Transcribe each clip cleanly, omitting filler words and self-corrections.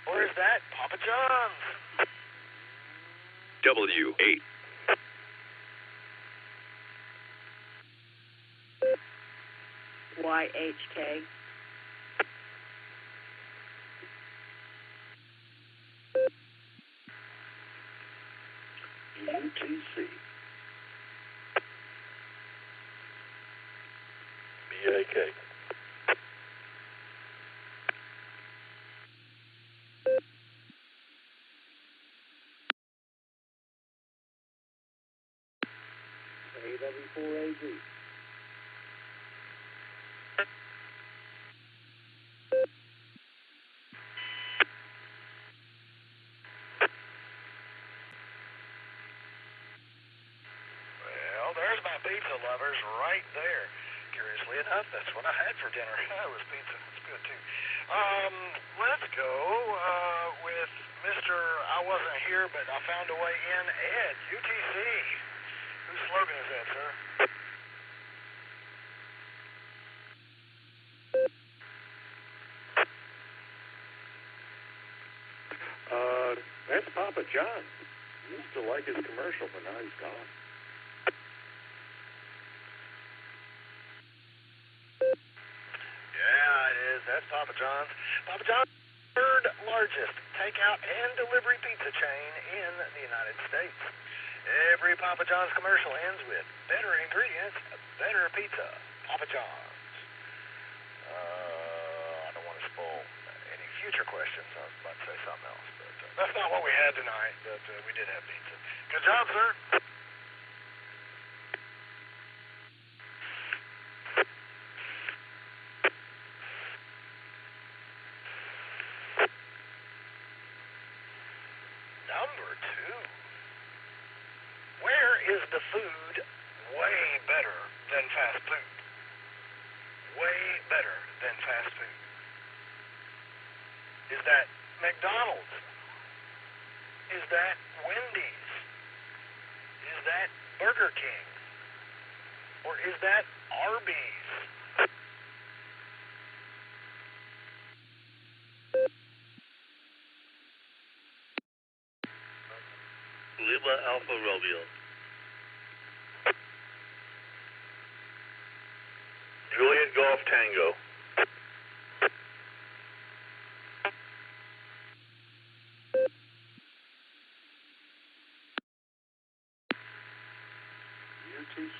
Or is that Papa John's? W8. YHK. UTC. BAK. AW4AG. Well, there's my pizza lovers right there. Curiously enough, that's what I had for dinner. It was pizza. It's good, too. Let's go with Mr. I wasn't here, but I found a way in, Ed, UTC. Whose slogan is that, sir? That's Papa John. Used to like his commercial, but now he's gone. Yeah, it is. That's Papa John's. Papa John's, third largest takeout and delivery pizza chain in the United States. Every Papa John's commercial ends with better ingredients, better pizza. Papa John's. I don't want to spoil any future questions. I was about to say something else, but that's not what we had tonight, but we did have pizza. Good job, sir. Number 2. Where is the food way better than fast food? Way better than fast food. Is that McDonald's? Is that Wendy's? Is that Burger King? Or is that Arby's? Lima Alpha Romeo. Juliet Golf Tango. UTC.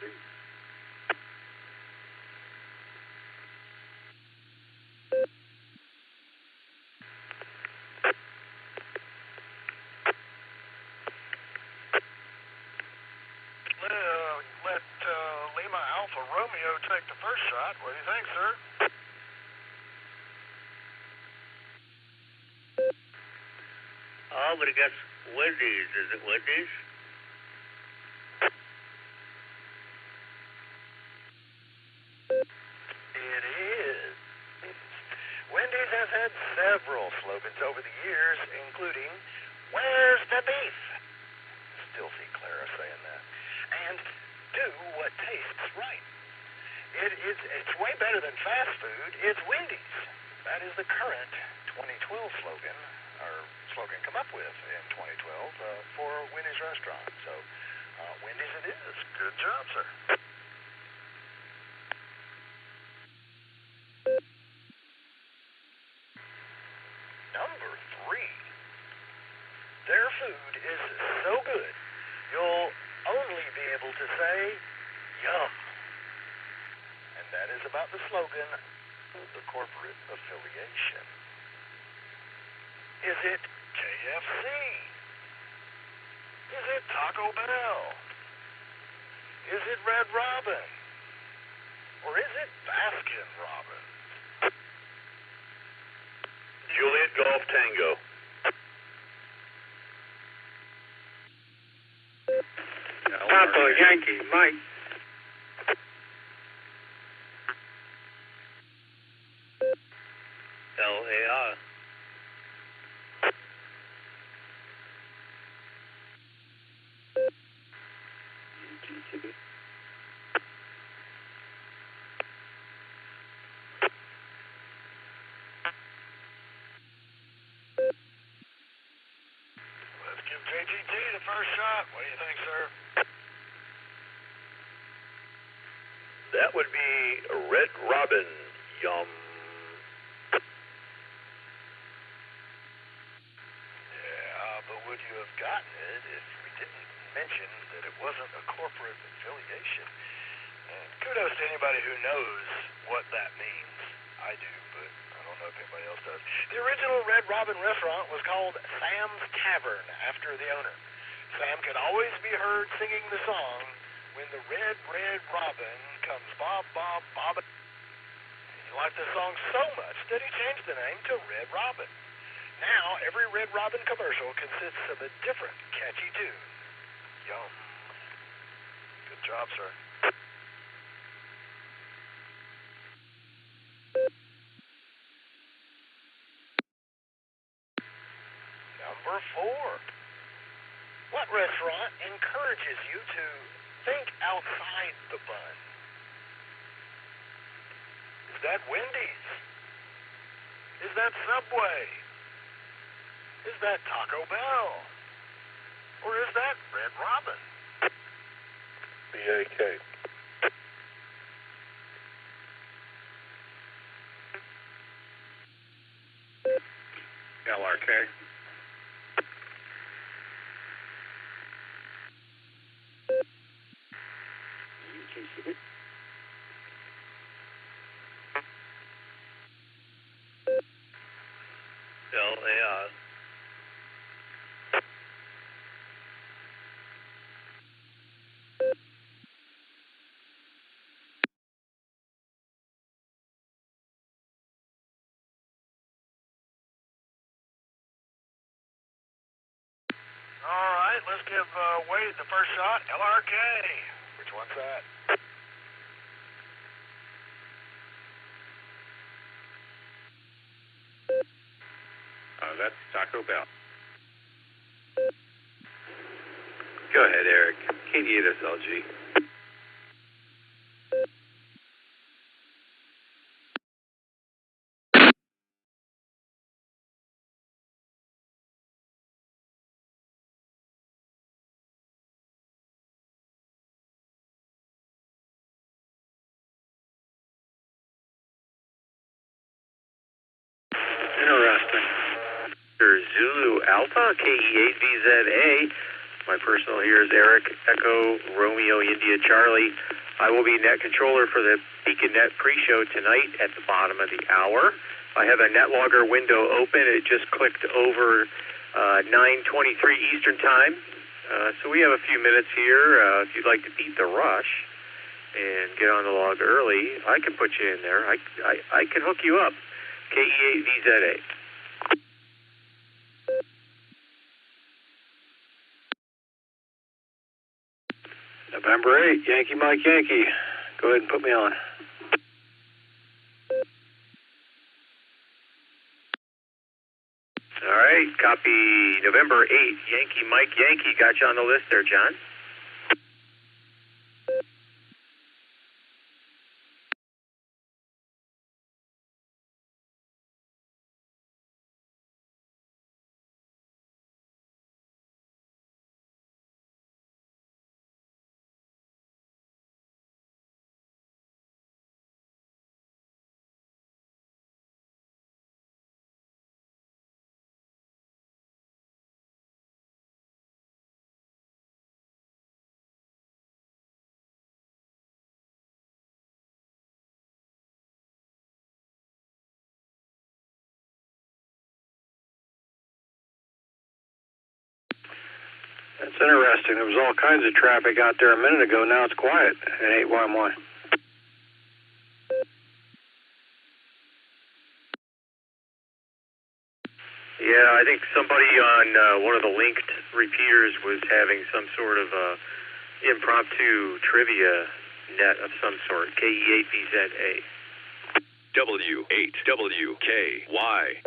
Let Lima Alpha Romeo take the first shot. What do you think, sir? I'm going to guess Wendy's. Is it Wendy's? It is. Wendy's has had several slogans over the years, including, "Where's the beef?" Still see Clara saying that. And "Do what tastes right." It's way better than fast food. It's Wendy's. That is the current 2012 slogan, or slogan come up with in 2012 for Wendy's restaurant. So, Wendy's it is. Good job, sir. Number 3. Their food is so good, you'll only be able to say, "Yum." And that is about the slogan, the corporate affiliation. Is it KFC? Is it Taco Bell? Is it Red Robin? Or is it Baskin Robbins? Juliet Golf Tango. Papa Yankee Mike. LAR. UTC. Give JGT the first shot. What do you think, sir? That would be a Red Robin. Yum. Yeah, but would you have gotten it if we didn't mention that it wasn't a corporate affiliation? And kudos to anybody who knows what that means. I do, but I don't know if anybody else does. The original Red Robin restaurant was called Sam's Tavern after the owner. Sam could always be heard singing the song, "When the Red, Red Robin comes bob, bob, bobbin'." He liked the song so much that he changed the name to Red Robin. Now, every Red Robin commercial consists of a different catchy tune. Yum. Good job, sir. Number 4. What restaurant encourages you to think outside the bun? Is that Wendy's? Is that Subway? Is that Taco Bell? Or is that Red Robin? BAK. LRK. LAR. All right, let's give Wade the first shot. LRK. Which one's that? That's Taco Bell. Go ahead, Eric. KD8 SLG. Interesting. Zulu Alpha, KE8VZA. My personal here is Eric, Echo, Romeo, India, Charlie. I will be net controller for the Beacon Net pre-show tonight at the bottom of the hour. I have a NetLogger window open. It just clicked over 9:23 Eastern Time. So we have a few minutes here. If you'd like to beat the rush and get on the log early, I can put you in there. I can hook you up. KE8VZA. November 8, Yankee Mike Yankee. Go ahead and put me on. All right, copy November 8, Yankee Mike Yankee. Got you on the list there, John. That's interesting. There was all kinds of traffic out there a minute ago. Now it's quiet at 811. Yeah, I think somebody on one of the linked repeaters was having some sort of impromptu trivia net of some sort. KE8VZA. W8WKY.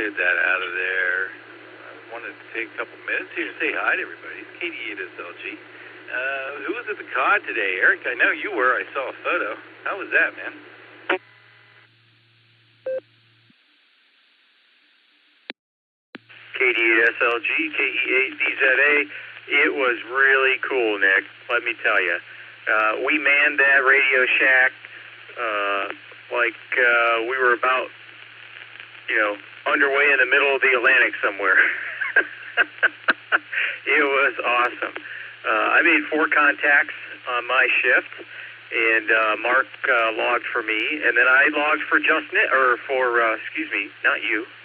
cleared that out of there. I wanted to take a couple minutes here to say hi to everybody. It's K8 SLG. Who was at the COD today? Eric, I know you were. I saw a photo. How was that, man? KD8SLG, KE8VZA. It was really cool, Nick. Let me tell you. We manned that Radio Shack like we were about, underway in the middle of the Atlantic somewhere. It was awesome. I made 4 contacts on my shift, and Mark logged for me, and then I logged for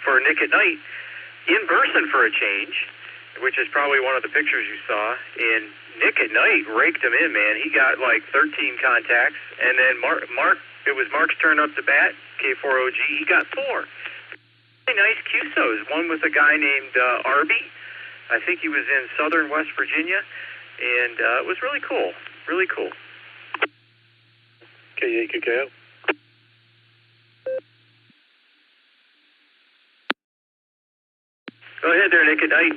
for Nick at Night in person for a change, which is probably one of the pictures you saw. And Nick at Night raked him in, man. He got like 13 contacts, and then Mark, it was Mark's turn up to bat, K4OG. He got 4. Really nice QSOs. One was a guy named Arby. I think he was in southern West Virginia, and it was really cool. Really cool. KAKKO. Go ahead there, Nick at Night.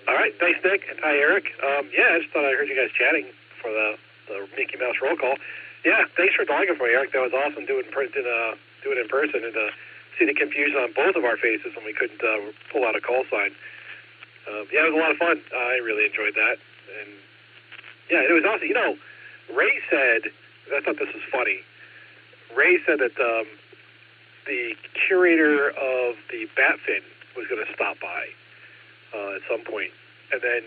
All right, thanks, Nick. Hi, Eric. I just thought I heard you guys chatting for the Mickey Mouse roll call. Yeah, thanks for logging for me, Eric. That was awesome. Do it in person, and see the confusion on both of our faces when we couldn't pull out a call sign. It was a lot of fun. I really enjoyed that, and it was awesome. Ray said, I thought this was funny. Ray said that the curator of the Batfin was going to stop by at some point, and then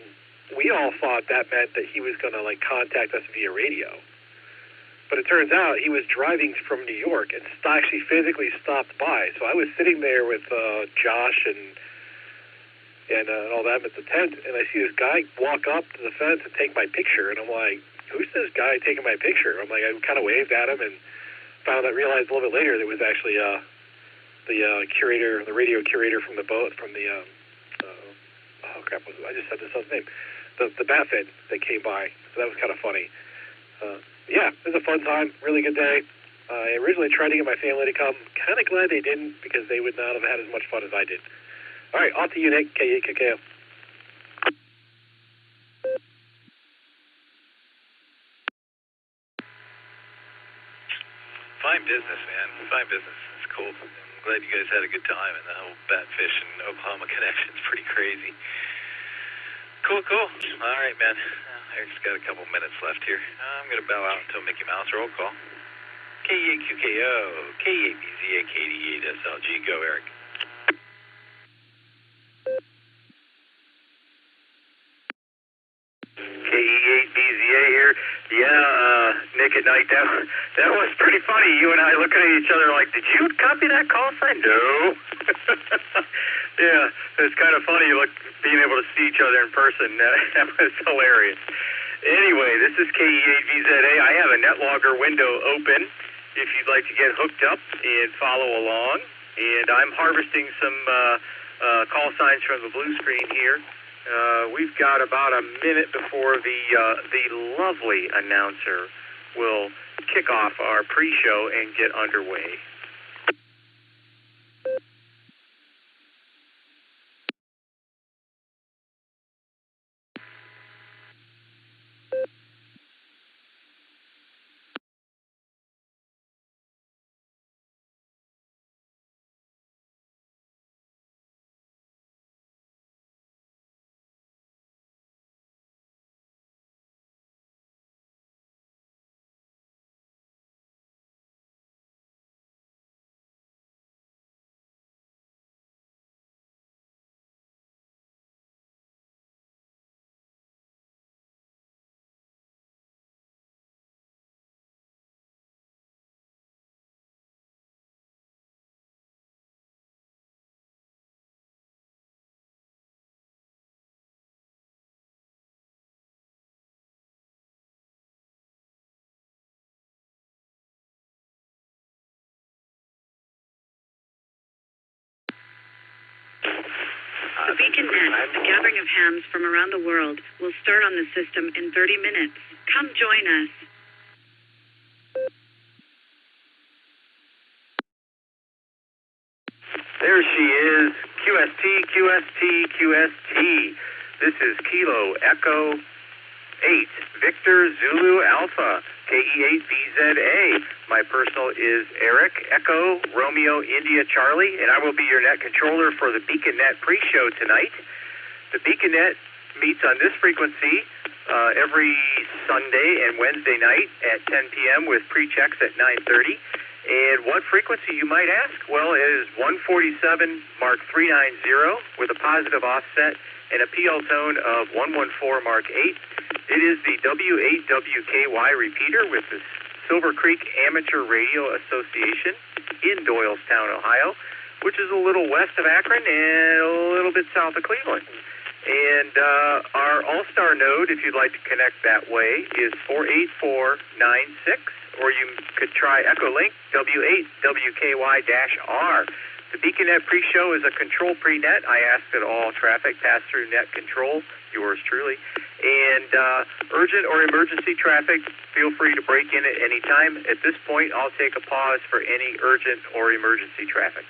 we all thought that meant that he was going to contact us via radio. But it turns out he was driving from New York and actually physically stopped by. So I was sitting there with Josh and all that at the tent, and I see this guy walk up to the fence and take my picture, and I'm like, who's this guy taking my picture? I'm like, I kind of waved at him and realized a little bit later that it was actually the curator, the radio curator from the boat, from the I just said this son's name, the Batfin that came by. So that was kind of funny. It was a fun time, really good day. I originally tried to get my family to come. Kind of glad they didn't, because they would not have had as much fun as I did. All right, off to you, Nick. KAKKO. Fine business, man. Fine business. It's cool. I'm glad you guys had a good time, and the whole Batfish and Oklahoma connection is pretty crazy. Cool. All right, man. Eric's got a couple minutes left here. I'm going to bow out until Mickey Mouse roll call. KAQKO, K8BZA, KD8 SLG. Go, Eric. KE8BZA here. Nick at Night. That was pretty funny. You and I looking at each other like, did you copy that call sign? No. It's kind of funny being able to see each other in person. That was hilarious. Anyway, this is KE8VZA. I have a NetLogger window open if you'd like to get hooked up and follow along. And I'm harvesting some call signs from the blue screen here. We've got about a minute before the lovely announcer will kick off our pre-show and get underway. The Beacon Net, a gathering of hams from around the world, will start on the system in 30 minutes. Come join us. There she is, QST, QST, QST. This is Kilo Echo 8, Victor Zulu Alpha, KE8VZA. My personal is Eric Echo Romeo India Charlie, and I will be your net controller for the Beacon Net pre-show tonight. The Beacon Net meets on this frequency every Sunday and Wednesday night at 10 p.m. with pre-checks at 9:30. And what frequency, you might ask? Well, it is 147 Mark 390 with a positive offset and a PL tone of 114 Mark 8. It is the W8WKY repeater with the Silvercreek Amateur Radio Association in Doylestown, Ohio, which is a little west of Akron and a little bit south of Cleveland. And our Allstar Node, if you'd like to connect that way, is 48496, or you could try Echolink W8WKY-R. The BeaconNet pre-show is a control pre-net. I ask that all traffic pass through net control, yours truly. And urgent or emergency traffic, feel free to break in at any time. At this point, I'll take a pause for any urgent or emergency traffic.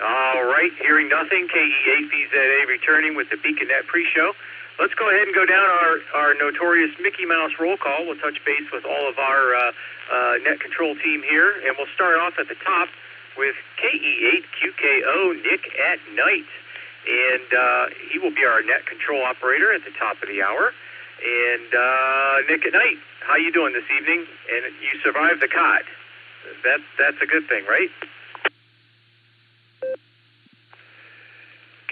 All right, hearing nothing, KE8VZA returning with the BeaconNet pre-show. Let's go ahead and go down our notorious Mickey Mouse roll call. We'll touch base with all of our net control team here, and we'll start off at the top with KE8QKO Nick at Nite. And he will be our net control operator at the top of the hour. And Nick at Nite, how you doing this evening? And you survived the cot. That's a good thing, right?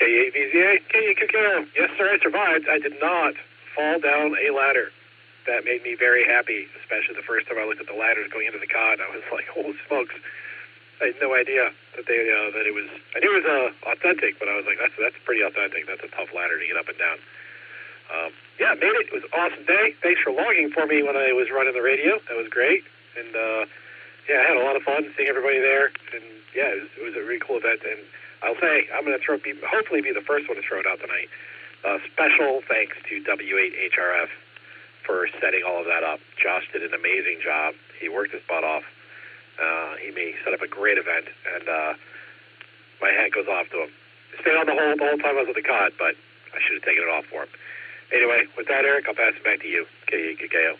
KE8VZA, KE8QKO. Yes, sir, I survived. I did not fall down a ladder. That made me very happy, especially the first time I looked at the ladders going into the cot. I was like, holy smokes. I had no idea that that it was. I knew it was authentic, but I was like, that's pretty authentic. That's a tough ladder to get up and down. Yeah, made it. It was an awesome day. Thanks for logging for me when I was running the radio. That was great. And yeah, I had a lot of fun seeing everybody there. And yeah, it was a really cool event. And I'll say I'm going to hopefully be the first one to throw it out tonight. Special thanks to W8HRF for setting all of that up. Josh did an amazing job. He worked his butt off. He set up a great event, and my hat goes off to him. Stayed on the whole time I was at the COD, but I should have taken it off for him. Anyway, with that, Eric, I'll pass it back to you. KE8QKO.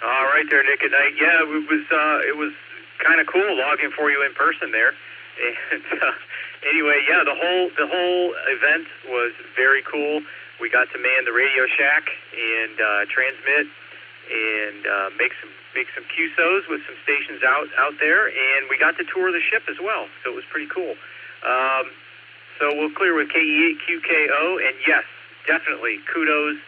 All right there, Nick at Nite. Yeah, it was kind of cool logging for you in person there. And anyway, yeah, the whole event was very cool. We got to man the Radio Shack and transmit and make some QSOs with some stations out there, and we got to tour the ship as well. So it was pretty cool. So we'll clear with KE8QKO, and yes, definitely kudos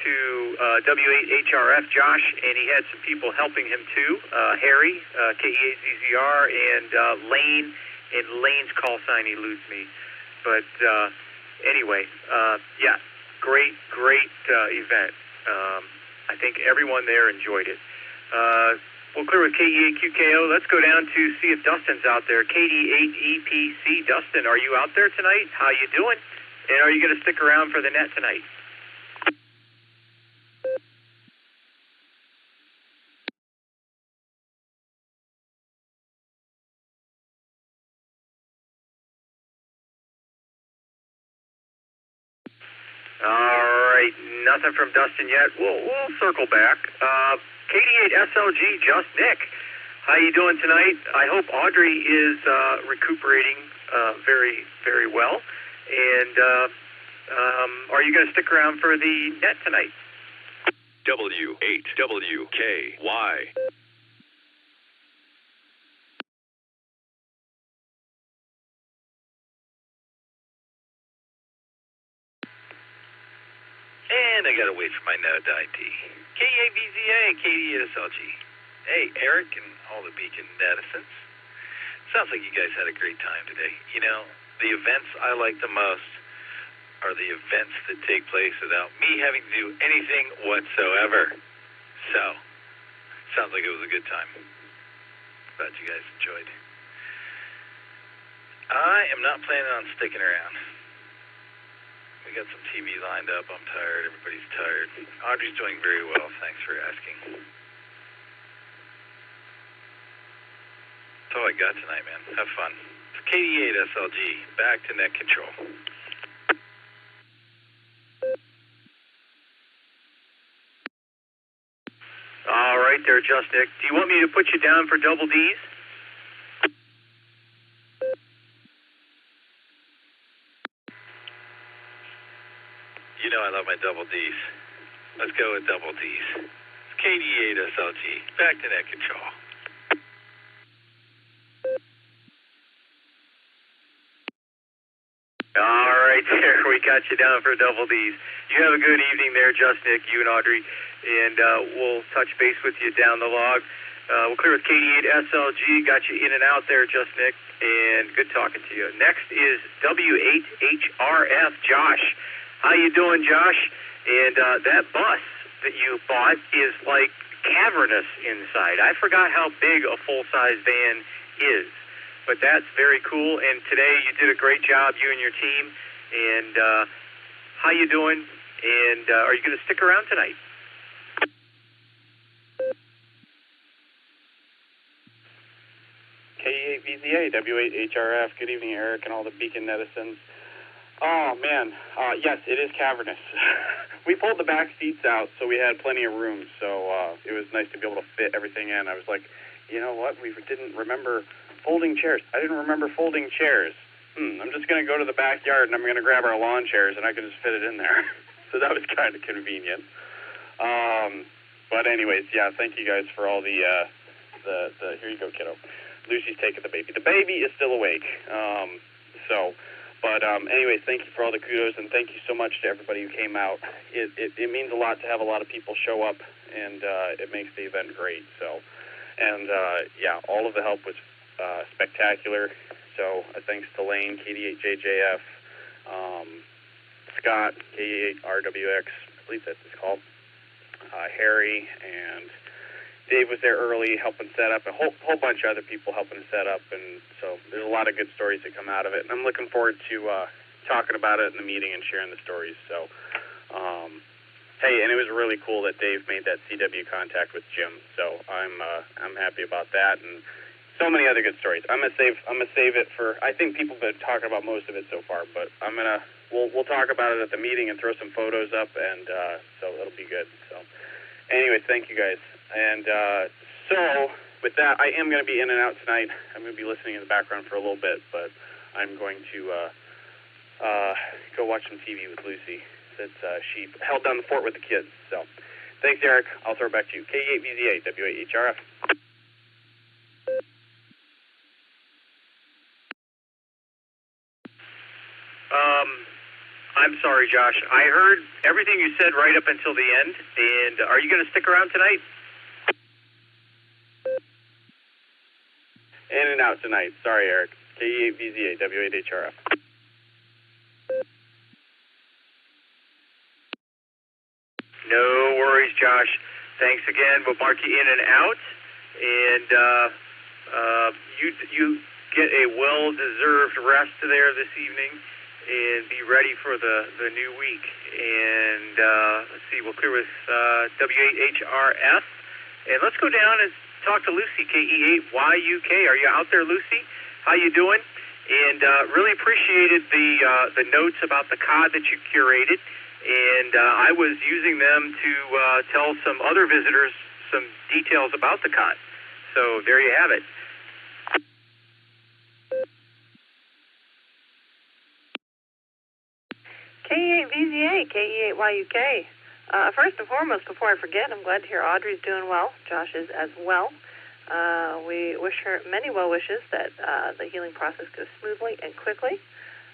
to W8HRF Josh, and he had some people helping him too. Harry, KE8ZZR, and Lane. And Lane's call sign eludes me. But anyway, yeah, great event. I think everyone there enjoyed it. We'll clear with KE8QKO. Let's go down to see if Dustin's out there. KD8EPC. Dustin, are you out there tonight? How you doing? And are you going to stick around for the net tonight? All right, nothing from Dustin yet. We'll circle back. KD8SLG, just Nick. How you doing tonight? I hope Audrey is recuperating very, very well. And are you going to stick around for the net tonight? W8WKY. And I gotta wait for my node to ID. KE8VZA, KD8SLG. Hey, Eric and all the Beacon netizens. Sounds like you guys had a great time today. You know, the events I like the most are the events that take place without me having to do anything whatsoever. So, sounds like it was a good time. Glad you guys enjoyed. I am not planning on sticking around. We got some TV lined up. I'm tired. Everybody's tired. Audrey's doing very well. Thanks for asking. That's all I got tonight, man. Have fun. It's KD8 SLG. Back to net control. All right there, Just Nick. Do you want me to put you down for double Ds? You know I love my double Ds. Let's go with double Ds. It's KD8 SLG. Back to net control. All right there, we got you down for double Ds. You have a good evening there, Just Nick, you and Audrey, and we'll touch base with you down the log. We'll clear with KD8 SLG. Got you in and out there, Just Nick, and good talking to you. Next is W8HRF, Josh. How you doing, Josh? And that bus that you bought is like cavernous inside. I forgot how big a full-size van is, but that's very cool. And today you did a great job, you and your team. And how you doing? And are you going to stick around tonight? K8VZA, W8HRF. Good evening, Eric, and all the Beacon netizens. Oh, man. Yes, it is cavernous. We pulled the back seats out, so we had plenty of room. So it was nice to be able to fit everything in. I was like, you know what? We didn't remember folding chairs. I didn't remember folding chairs. I'm just going to go to the backyard, and I'm going to grab our lawn chairs, and I can just fit it in there. So that was kind of convenient. But anyways, yeah, thank you guys for all the here you go, kiddo. Lucy's taking the baby. The baby is still awake. But anyways, thank you for all the kudos, and thank you so much to everybody who came out. It means a lot to have a lot of people show up, and it makes the event great. So, and yeah, all of the help was spectacular. So thanks to Lane, KD8JJF, Scott, K8RWX, I believe that's what it's called, Harry, and Dave was there early helping set up, a whole bunch of other people helping set up, and so there's a lot of good stories that come out of it, and I'm looking forward to talking about it in the meeting and sharing the stories. So, hey, and it was really cool that Dave made that CW contact with Jim, so I'm happy about that, and so many other good stories. I'm gonna save it for. I think people have been talking about most of it so far, but we'll talk about it at the meeting and throw some photos up, and so it'll be good. So, anyway, thank you guys. And so with that, I am going to be in and out tonight. I'm going to be listening in the background for a little bit, but I'm going to go watch some TV with Lucy. Since she held down the fort with the kids. So thanks, Eric. I'll throw it back to you. K8VZA, W8HRF. I'm sorry, Josh. I heard everything you said right up until the end. And are you going to stick around tonight? In and out tonight. Sorry, Eric. K8VZA, W8HRF. No worries, Josh. Thanks again. We'll mark you in and out. And you get a well-deserved rest there this evening. And be ready for the new week. And let's see, we'll clear with W8HRF. And let's go down and talk to Lucy, KE8YUK. Are you out there, Lucy? How you doing? And really appreciated the notes about the cod that you curated. And I was using them to tell some other visitors some details about the cod. So there you have it. K8VZA, KE8YUK. First and foremost, before I forget, I'm glad to hear Audrey's doing well. Josh is as well. We wish her many well wishes that the healing process goes smoothly and quickly.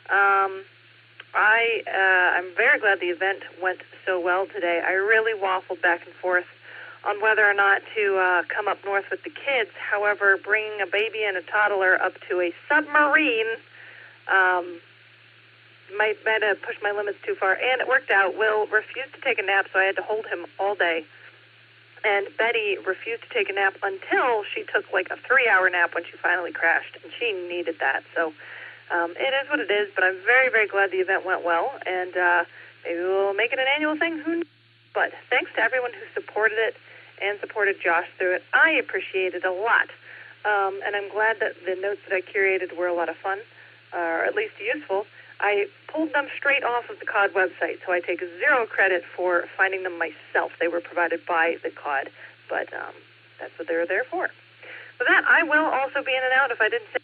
I'm very glad the event went so well today. I really waffled back and forth on whether or not to come up north with the kids. However, bringing a baby and a toddler up to a submarine might have pushed my limits too far, and it worked out. Will refused to take a nap, so I had to hold him all day. And Betty refused to take a nap until she took like a 3-hour nap when she finally crashed, and she needed that. So It is what it is, but I'm very, very glad the event went well, and maybe we'll make it an annual thing. Who knows? But thanks to everyone who supported it and supported Josh through it. I appreciate it a lot, and I'm glad that the notes that I curated were a lot of fun, or at least useful. I pulled them straight off of the COD website, so I take zero credit for finding them myself. They were provided by the COD, but that's what they're there for. With that, I will also be in and out if I didn't say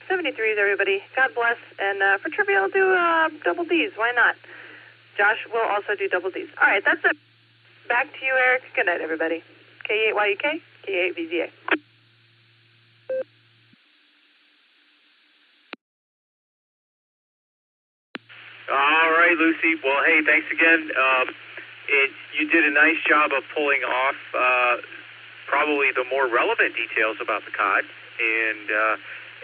73s, everybody. God bless. And for trivia, I'll do double Ds. Why not? Josh will also do double Ds. All right, that's it. Back to you, Eric. Good night, everybody. K8YUK, K8VZA. All right, Lucy. Well, hey, thanks again. You did a nice job of pulling off probably the more relevant details about the COD. And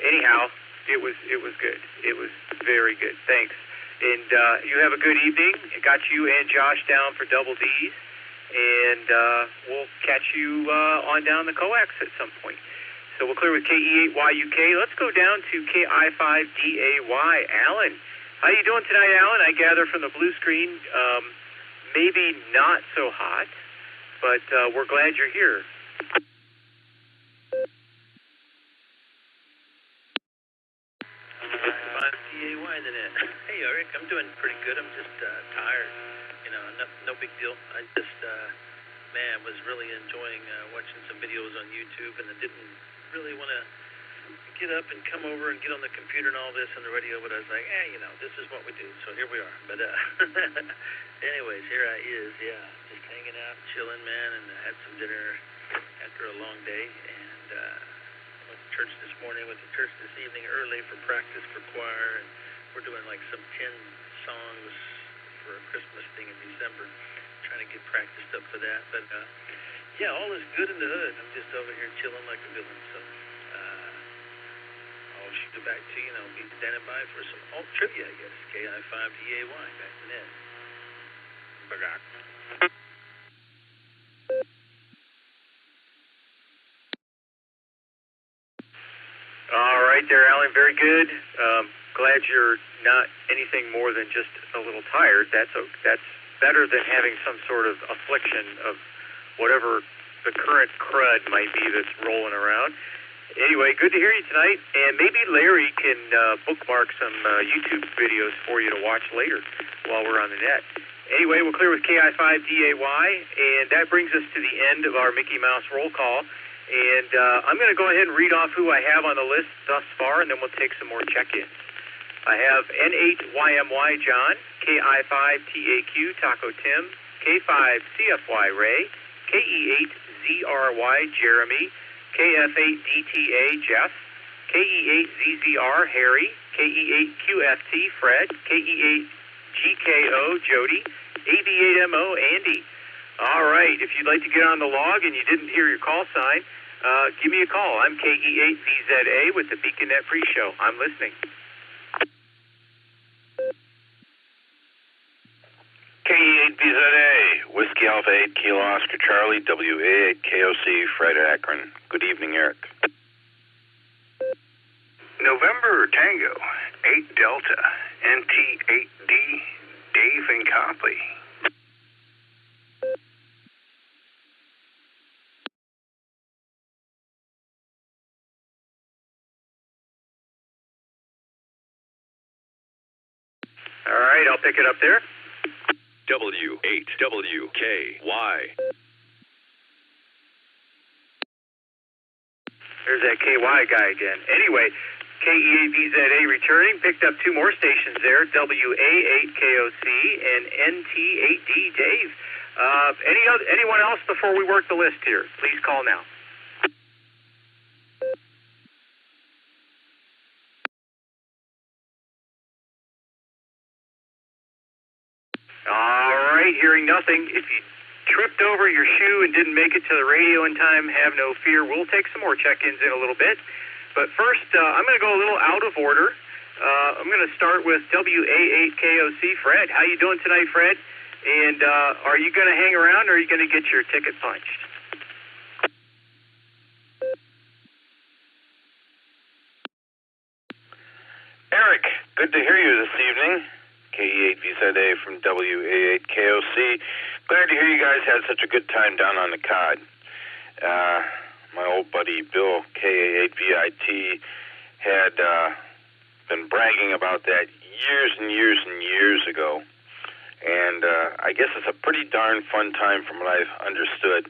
anyhow, it was good. It was very good. Thanks. And you have a good evening. It got you and Josh down for double Ds. And we'll catch you on down the coax at some point. So we'll clear with KE8YUK. Let's go down to KI5DAY. Alan. How you doing tonight, Alan? I gather from the blue screen, maybe not so hot, but we're glad you're here. Hey, Eric, I'm doing pretty good. I'm just tired. You know, no big deal. I just, was really enjoying watching some videos on YouTube, and I didn't really want to get up and come over and get on the computer and all this and the radio, but I was like, this is what we do, so here we are. But anyways, here I is, just hanging out, chilling, man, and I had some dinner after a long day, and went to church this morning, went to church this evening early for practice for choir, and we're doing like some 10 songs for a Christmas thing in December, trying to get practiced up for that. But all is good in the hood. I'm just over here chilling like a villain, so I'll shoot it back to you, and I'll be standing by for some alt trivia, I guess. KI5DAY, back to net. Bagak. All right there, Alan. Very good. Glad you're not anything more than just a little tired. That's better than having some sort of affliction of whatever the current crud might be that's rolling around. Anyway, good to hear you tonight, and maybe Larry can bookmark some YouTube videos for you to watch later while we're on the net. Anyway, we'll clear with KI5DAY, and that brings us to the end of our Mickey Mouse roll call. And I'm going to go ahead and read off who I have on the list thus far, and then we'll take some more check-ins. I have N8YMY John, KI5TAQ Taco Tim, K5CFY Ray, KE8ZRY Jeremy, KF8DTA Jeff, KE8ZZR Harry, KE8QFT Fred, KE8GKO Jody, AB8MO Andy. All right, if you'd like to get on the log and you didn't hear your call sign, give me a call. I'm KE8VZA with the BeaconNet Pre-Show. I'm listening. KE8VZA, Whiskey Alpha 8 Kilo Oscar Charlie, WA8 KOC, Fred Akron. Good evening, Eric. November Tango, 8 Delta, NT8D, Dave and Copley. All right, I'll pick it up there. W8WKY. There's that KY guy again. Anyway, KE8VZA returning, picked up two more stations there, WA8KOC and NT8D. Dave, anyone else before we work the list here? Please call now. All right, hearing nothing. If you tripped over your shoe and didn't make it to the radio in time, have no fear. We'll take some more check-ins in a little bit. But first, I'm going to go a little out of order. I'm going to start with WA8KOC. Fred, how you doing tonight, Fred? And are you going to hang around, or are you going to get your ticket punched? Eric, Good to hear you this evening. KE8VZA from WA8KOC. Glad to hear you guys had such a good time down on the COD. My old buddy Bill, KA8VIT, had been bragging about that years and years and years ago. And I guess it's a pretty darn fun time from what I've understood.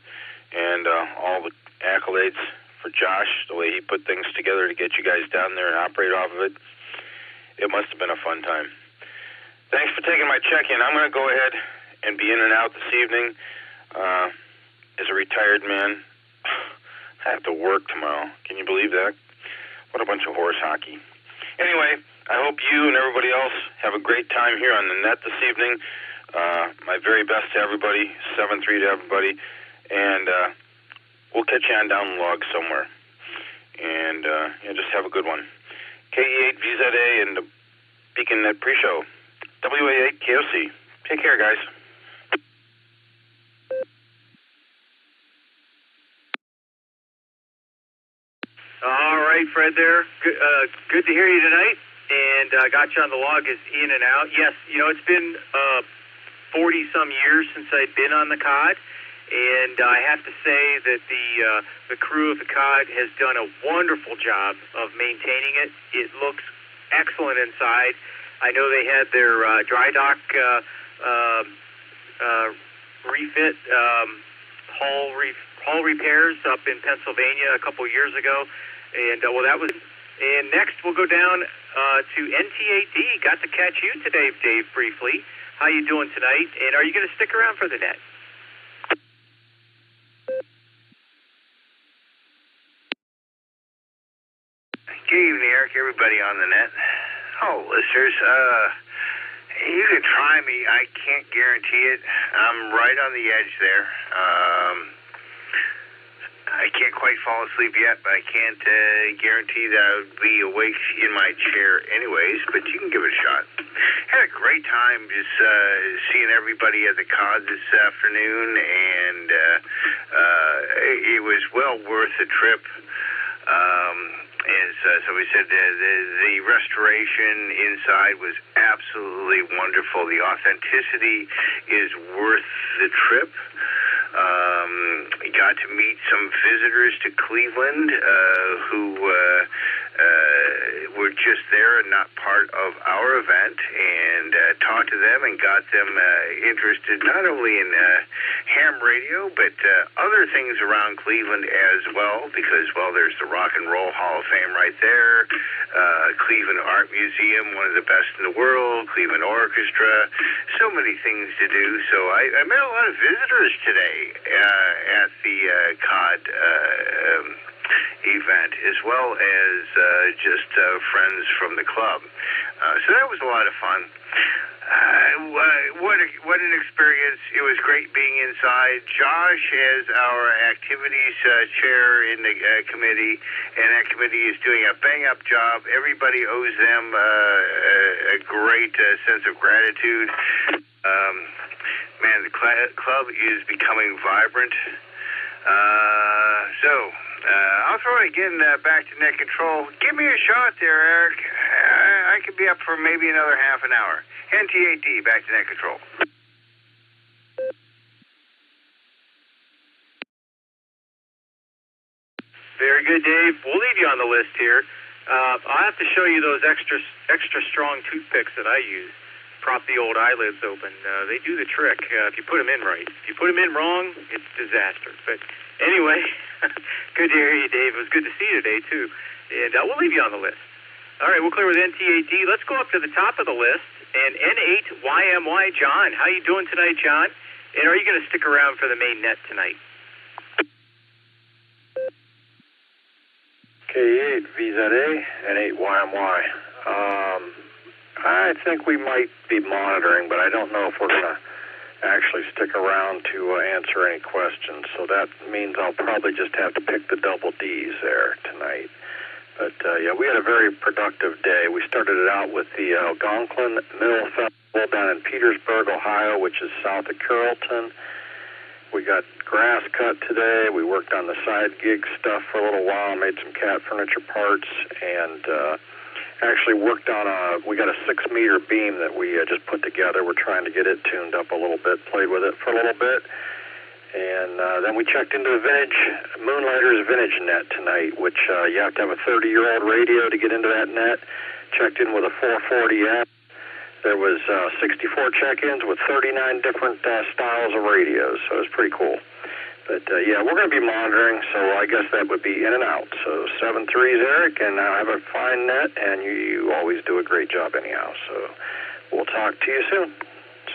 And all the accolades for Josh, the way he put things together to get you guys down there and operate off of it. It must have been a fun time. Thanks for taking my check-in. I'm going to go ahead and be in and out this evening. As a retired man, I have to work tomorrow. Can you believe that? What a bunch of horse hockey. Anyway, I hope you and everybody else have a great time here on the net this evening. My very best to everybody, 7-3 to everybody, and we'll catch you on down the log somewhere. And just have a good one. KE8VZA and the Beacon Net Pre-Show. WA8KOC. Take care, guys. All right, Fred there. Good to hear you tonight. And I got you on the log as in and out. Yes, it's been 40-some years since I'd been on the COD. And I have to say that the crew of the COD has done a wonderful job of maintaining it. It looks excellent inside. I know they had their dry dock refit, hull repairs up in Pennsylvania a couple years ago. And, that was... And next we'll go down to NT8D. Got to catch you today, Dave, briefly. How you doing tonight? And are you going to stick around for the net? Good evening, Eric, everybody on the net. Oh, listeners, you can try me. I can't guarantee it. I'm right on the edge there. I can't quite fall asleep yet, but I can't guarantee that I would be awake in my chair anyways, but you can give it a shot. Had a great time just seeing everybody at the COD this afternoon, and it was well worth the trip. So we said the restoration inside was absolutely wonderful. The authenticity is worth the trip. Got to meet some visitors to Cleveland who were just there and not part of our event, and talked to them and got them interested not only in ham radio but other things around Cleveland as well, because, well, there's the Rock and Roll Hall of Fame right there, Cleveland Art Museum, one of the best in the world, Cleveland Orchestra, so many things to do. So I met a lot of visitors today at the COD event, as well as just friends from the club. So that was a lot of fun. What an experience. It was great being inside. Josh as our activities chair in the committee, and that committee is doing a bang-up job. Everybody owes them a great sense of gratitude. Man, the club is becoming vibrant. I'll throw it again back to net control. Give me a shot there, Eric. I could be up for maybe another half an hour. NT8D, back to net control. Very good, Dave. We'll leave you on the list here. I'll have to show you those extra strong toothpicks that I use. Prop the old eyelids open. They do the trick if you put them in right. If you put them in wrong, it's disaster. But anyway, good to hear you, Dave. It was good to see you today, too. And we'll leave you on the list. All right, we'll clear with NT8D. Let's go up to the top of the list. And N8YMY, John. How you doing tonight, John? And are you going to stick around for the main net tonight? KE8VZA and N8YMY. I think we might be monitoring, but I don't know if we're going to actually stick around to answer any questions. So that means I'll probably just have to pick the double Ds there tonight. But, we had a very productive day. We started it out with the Algonquin Mill Festival down in Petersburg, Ohio, which is south of Carrollton. We got grass cut today. We worked on the side gig stuff for a little while, made some cat furniture parts, and actually worked on we got a 6-meter beam that we just put together. We're trying to get it tuned up a little bit, played with it for a little bit. And then we checked into the Moonlighter's Vintage net tonight, which you have to have a 30-year-old radio to get into that net. Checked in with a 440M. There was 64 check-ins with 39 different styles of radios, so it was pretty cool. But, yeah, we're going to be monitoring, so I guess that would be in and out. So 7-3's Eric, and I have a fine net, and you always do a great job anyhow. So we'll talk to you soon.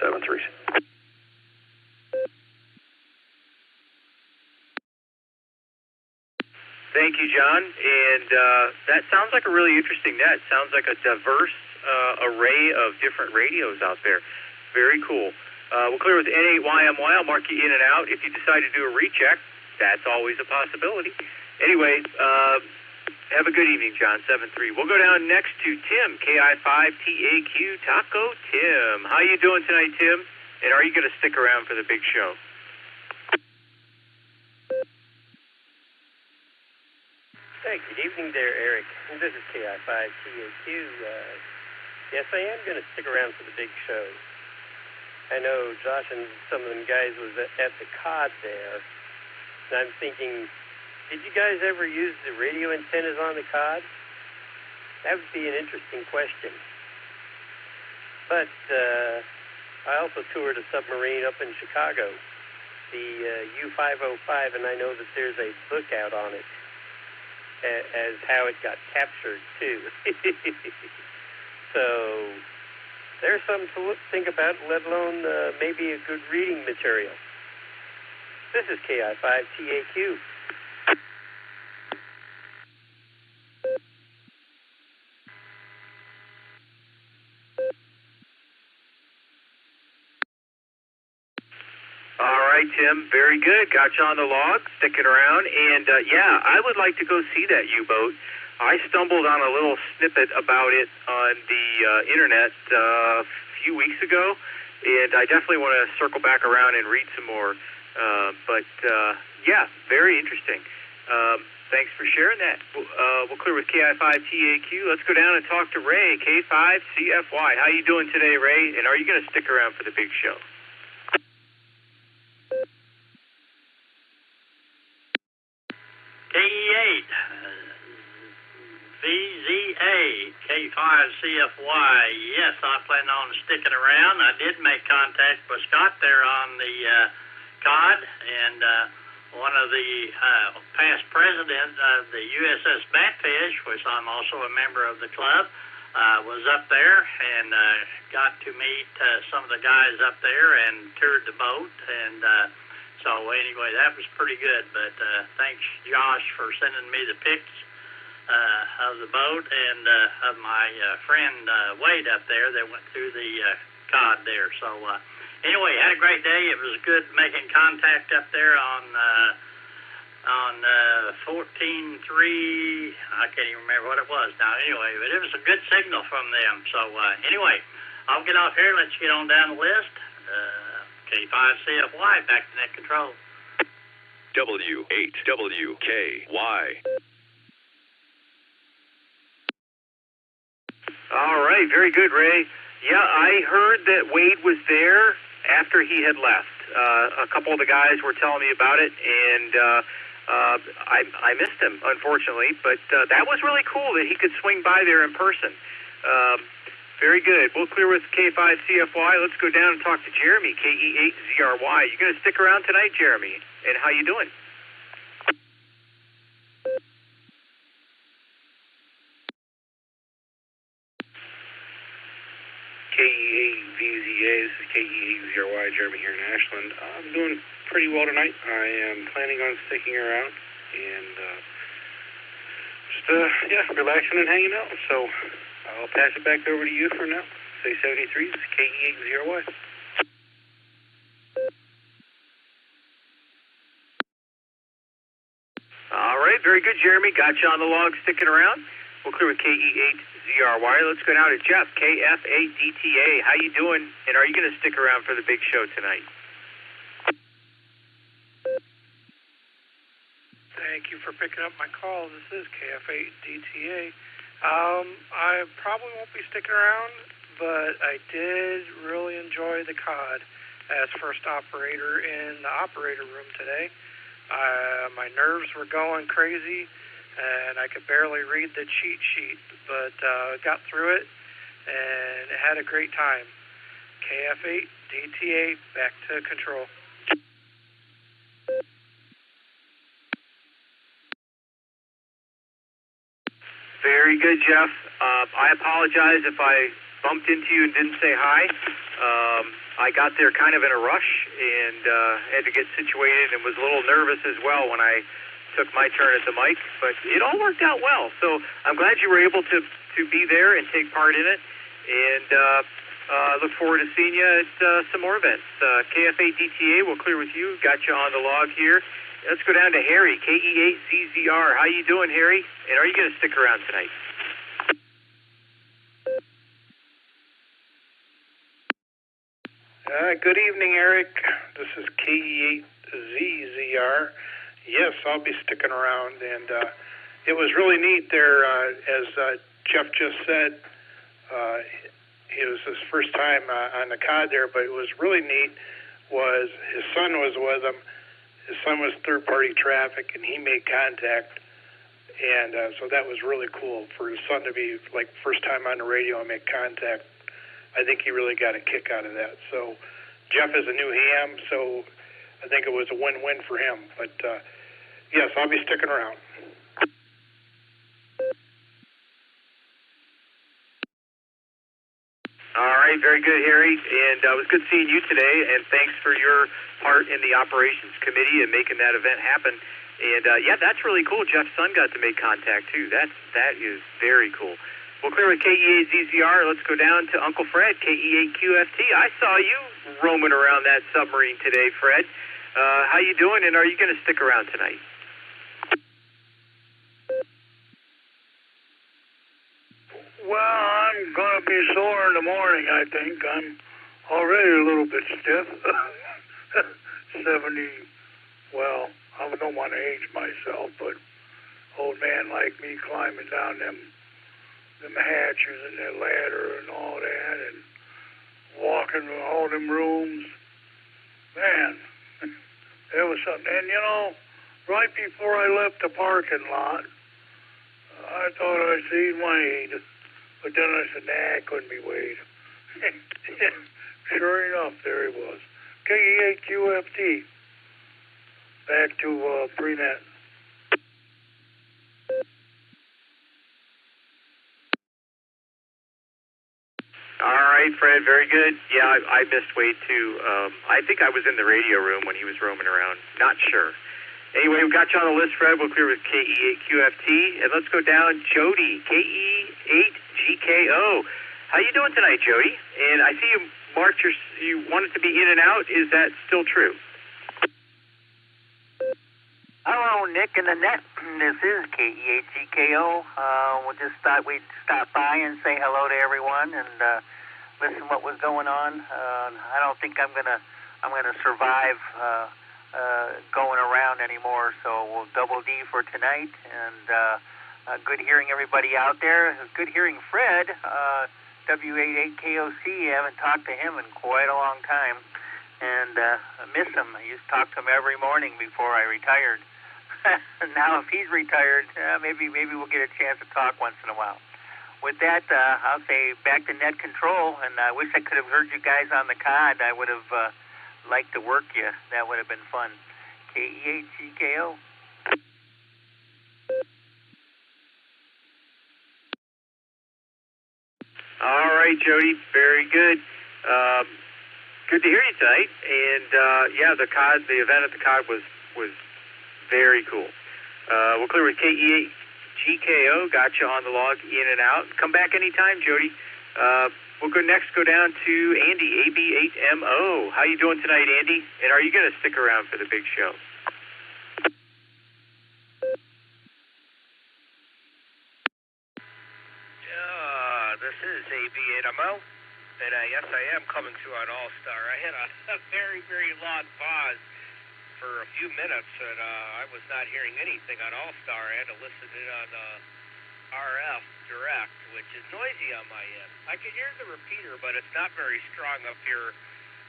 7-3's. Thank you, John. And that sounds like a really interesting net. Sounds like a diverse array of different radios out there. Very cool. We'll clear with N8YMY. I'll mark you in and out. If you decide to do a recheck, that's always a possibility. Anyway, have a good evening, John. 7-3. We'll go down next to Tim, KI5TAQ Taco Tim. How you doing tonight, Tim? And are you going to stick around for the big show? Hey, good evening there, Eric. This is KI5TAQ. Yes, I am going to stick around for the big show. I know Josh and some of them guys was at the COD there, and I'm thinking, did you guys ever use the radio antennas on the COD? That would be an interesting question. But I also toured a submarine up in Chicago, the U-505, and I know that there's a book out on it as how it got captured, too. So there's something to think about, let alone maybe a good reading material. This is KI5TAQ. All right, Tim. Very good. Got you on the log, sticking around. And, yeah, I would like to go see that U-boat. I stumbled on a little snippet about it on the internet a few weeks ago, and I definitely want to circle back around and read some more. But yeah, very interesting. Thanks for sharing that. We'll clear with KI5TAQ. Let's go down and talk to Ray, K5CFY. How you doing today, Ray? And are you going to stick around for the big show? KE8 VZA K5CFY. Yes, I plan on sticking around. I did make contact with Scott there on the COD, and one of the past presidents of the USS Batfish, which I'm also a member of the club, was up there and got to meet some of the guys up there and toured the boat. And so anyway, that was pretty good. But thanks, Josh, for sending me the pics of the boat and of my friend Wade up there that went through the COD there. So anyway, had a great day. It was good making contact up there on 14.3. I can't even remember what it was now. Anyway, but it was a good signal from them. So anyway, I'll get off here. Let's get on down the list. K5CFY, back to net control. W8WKY. All right, very good, Ray. Yeah, I heard that Wade was there after he had left. A couple of the guys were telling me about it, and I missed him, unfortunately. But that was really cool that he could swing by there in person. Very good. We'll clear with K5CFY. Let's go down and talk to Jeremy, KE8ZRY. You going to stick around tonight, Jeremy? And how you doing? KE8VZA, this is KE8ZRY, Jeremy here in Ashland. I'm doing pretty well tonight. I am planning on sticking around and just, yeah, relaxing and hanging out. So I'll pass it back over to you for now. Say 73, this is KE8ZRY. All right, very good, Jeremy. Got you on the log, sticking around. We'll clear with KE8ZRY. Let's go now to Jeff, KF8DTA. How you doing? And are you going to stick around for the big show tonight? Thank you for picking up my call. This is KF8DTA. I probably won't be sticking around, but I did really enjoy the COD as first operator in the operator room today. My nerves were going crazy, and I could barely read the cheat sheet, but got through it and had a great time. KF8, DTA, back to control. Very good, Jeff. I apologize if I bumped into you and didn't say hi. I got there kind of in a rush and had to get situated and was a little nervous as well when I took my turn at the mic, but it all worked out well. So I'm glad you were able to be there and take part in it, and look forward to seeing you at some more events. KF8 DTA will clear with you. Got you on the log here. Let's go down to Harry, KE8 ZZR. How you doing, Harry? And are you going to stick around tonight? Good evening, Eric. This is KE8 ZZR. Yes, I'll be sticking around, and it was really neat there, as Jeff just said. It was his first time on the COD there, but it was really neat was his son was with him. His son was third-party traffic, and he made contact, and so that was really cool for his son to be, like, first time on the radio and make contact. I think he really got a kick out of that. So Jeff is a new ham, so I think it was a win-win for him. But, yes, I'll be sticking around. All right, very good, Harry. And it was good seeing you today, and thanks for your part in the operations committee and making that event happen. And, yeah, that's really cool. Jeff's son got to make contact, too. That is very cool. We'll clear with KE8 ZZR. Let's go down to Uncle Fred, KE8 QFT. I saw you roaming around that submarine today, Fred. How you doing, and are you going to stick around tonight? Well, I'm going to be sore in the morning, I think. I'm already a little bit stiff. 70, well, I don't want to age myself, but old man like me climbing down them hatches and that ladder and all that and walking through all them rooms. Man, there was something. And, you know, right before I left the parking lot, I thought I seen Wade. But then I said, nah, it couldn't be Wade. Sure enough, there he was. KE8 QFT. Back to pre-net. All right, Fred, very good. Yeah, I missed Wade, too. I think I was in the radio room when he was roaming around. Not sure. Anyway, we got you on the list, Fred. We'll clear with KE8 QFT. And let's go down, Jody, KE8 GKO. How you doing tonight, Jody? And I see you marked you wanted to be in and out. Is that still true? Hello, Nick and Annette. This is KE8 GKO. We just thought we'd stop by and say hello to everyone and listen what was going on. I don't think I'm gonna survive going around anymore. So we'll double D for tonight. And good hearing everybody out there. Good hearing Fred. W88KOC. I haven't talked to him in quite a long time, and I miss him. I used to talk to him every morning before I retired. Now, if he's retired, maybe we'll get a chance to talk once in a while. With that, I'll say back to net control, and I wish I could have heard you guys on the COD. I would have liked to work you. That would have been fun. KE8 GKO. All right, Jody, very good. Good to hear you tonight. And yeah, the event at the COD was very cool. We'll clear with KE8 GKO. Got you on the log, in and out. Come back anytime, Jody. We'll go down to Andy, AB8MO. How you doing tonight, Andy? And are you going to stick around for the big show? This is AB8MO, and yes, I am coming to on Allstar. I had a very, very long pause for a few minutes, and I was not hearing anything on Allstar. I had to listen in on RF. direct, which is noisy on my end. I can hear the repeater, but it's not very strong up here